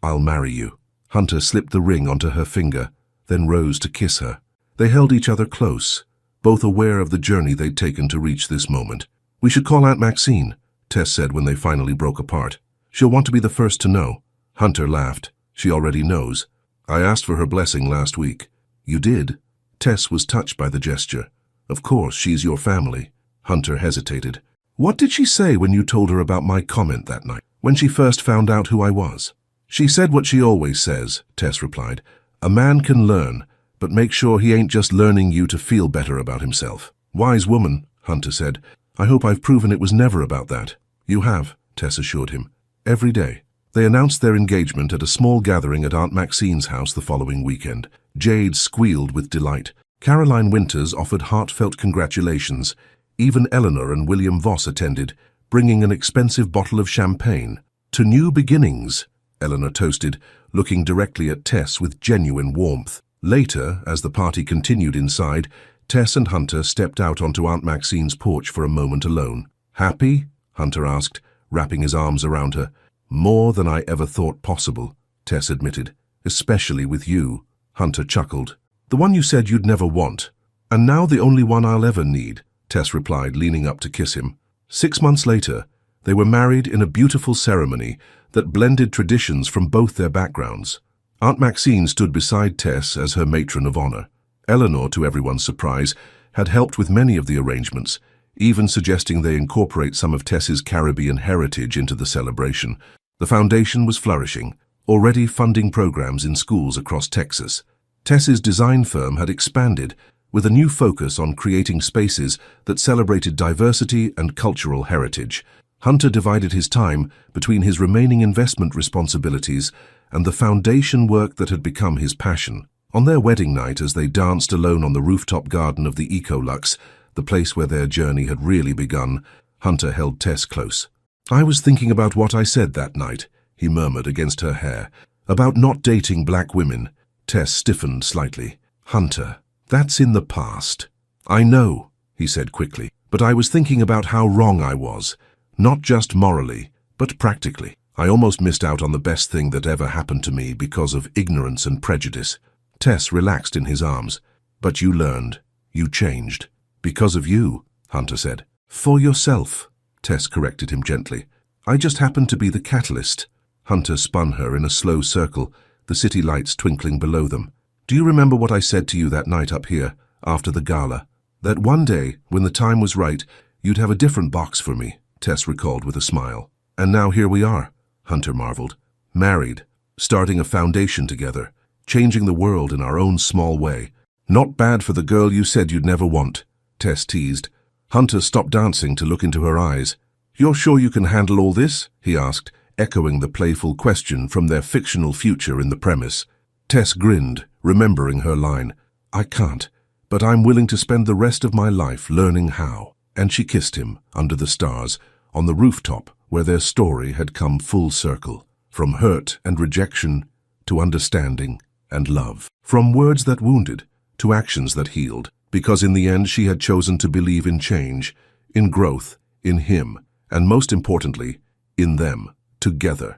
I'll marry you. Hunter slipped the ring onto her finger, then rose to kiss her. They held each other close, both aware of the journey they'd taken to reach this moment. We should call Aunt Maxine, Tess said when they finally broke apart. She'll want to be the first to know. Hunter laughed. She already knows. I asked for her blessing last week. You did? Tess was touched by the gesture. Of course, she's your family. Hunter hesitated. What did she say when you told her about my comment that night, when she first found out who I was? She said what she always says, Tess replied. A man can learn, but make sure he ain't just learning you to feel better about himself. Wise woman, Hunter said. I hope I've proven it was never about that. You have, Tess assured him. Every day. They announced their engagement at a small gathering at Aunt Maxine's house the following weekend. Jade squealed with delight. Caroline Winters offered heartfelt congratulations. Even Eleanor and William Voss attended, bringing an expensive bottle of champagne. To new beginnings, Eleanor toasted, looking directly at Tess with genuine warmth. Later, as the party continued inside, Tess and Hunter stepped out onto Aunt Maxine's porch for a moment alone. Happy? Hunter asked, wrapping his arms around her. More than I ever thought possible, Tess admitted. Especially with you. Hunter chuckled. The one you said you'd never want. And now the only one I'll ever need, Tess replied, leaning up to kiss him. 6 months later, They were married in a beautiful ceremony that blended traditions from both their backgrounds. Aunt Maxine stood beside Tess as her matron of honor. Eleanor, to everyone's surprise, had helped with many of the arrangements, even suggesting they incorporate some of Tess's Caribbean heritage into the celebration. The foundation was flourishing, already funding programs in schools across Texas. Tess's design firm had expanded, with a new focus on creating spaces that celebrated diversity and cultural heritage. Hunter divided his time between his remaining investment responsibilities and the foundation work that had become his passion. On their wedding night, as they danced alone on the rooftop garden of the Ecolux, the place where their journey had really begun, Hunter held Tess close. "I was thinking about what I said that night," he murmured against her hair, "about not dating black women." Tess stiffened slightly. "Hunter, that's in the past." "I know," he said quickly, "but I was thinking about how wrong I was, not just morally, but practically. I almost missed out on the best thing that ever happened to me because of ignorance and prejudice." Tess relaxed in his arms. "But you learned. You changed." "Because of you," Hunter said. "For yourself," Tess corrected him gently. "I just happened to be the catalyst." Hunter spun her in a slow circle, the city lights twinkling below them. "Do you remember what I said to you that night up here, after the gala? That one day, when the time was right, you'd have a different box for me," Tess recalled with a smile. "And now here we are," Hunter marveled. "Married, starting a foundation together, changing the world in our own small way. Not bad for the girl you said you'd never want," Tess teased. Hunter stopped dancing to look into her eyes. "You're sure you can handle all this?" he asked, echoing the playful question from their fictional future in the premise. Tess grinned, remembering her line. "I can't, but I'm willing to spend the rest of my life learning how." And she kissed him, under the stars, on the rooftop where their story had come full circle. From hurt and rejection to understanding and love. From words that wounded to actions that healed. Because in the end she had chosen to believe in change, in growth, in him, and most importantly, in them, together.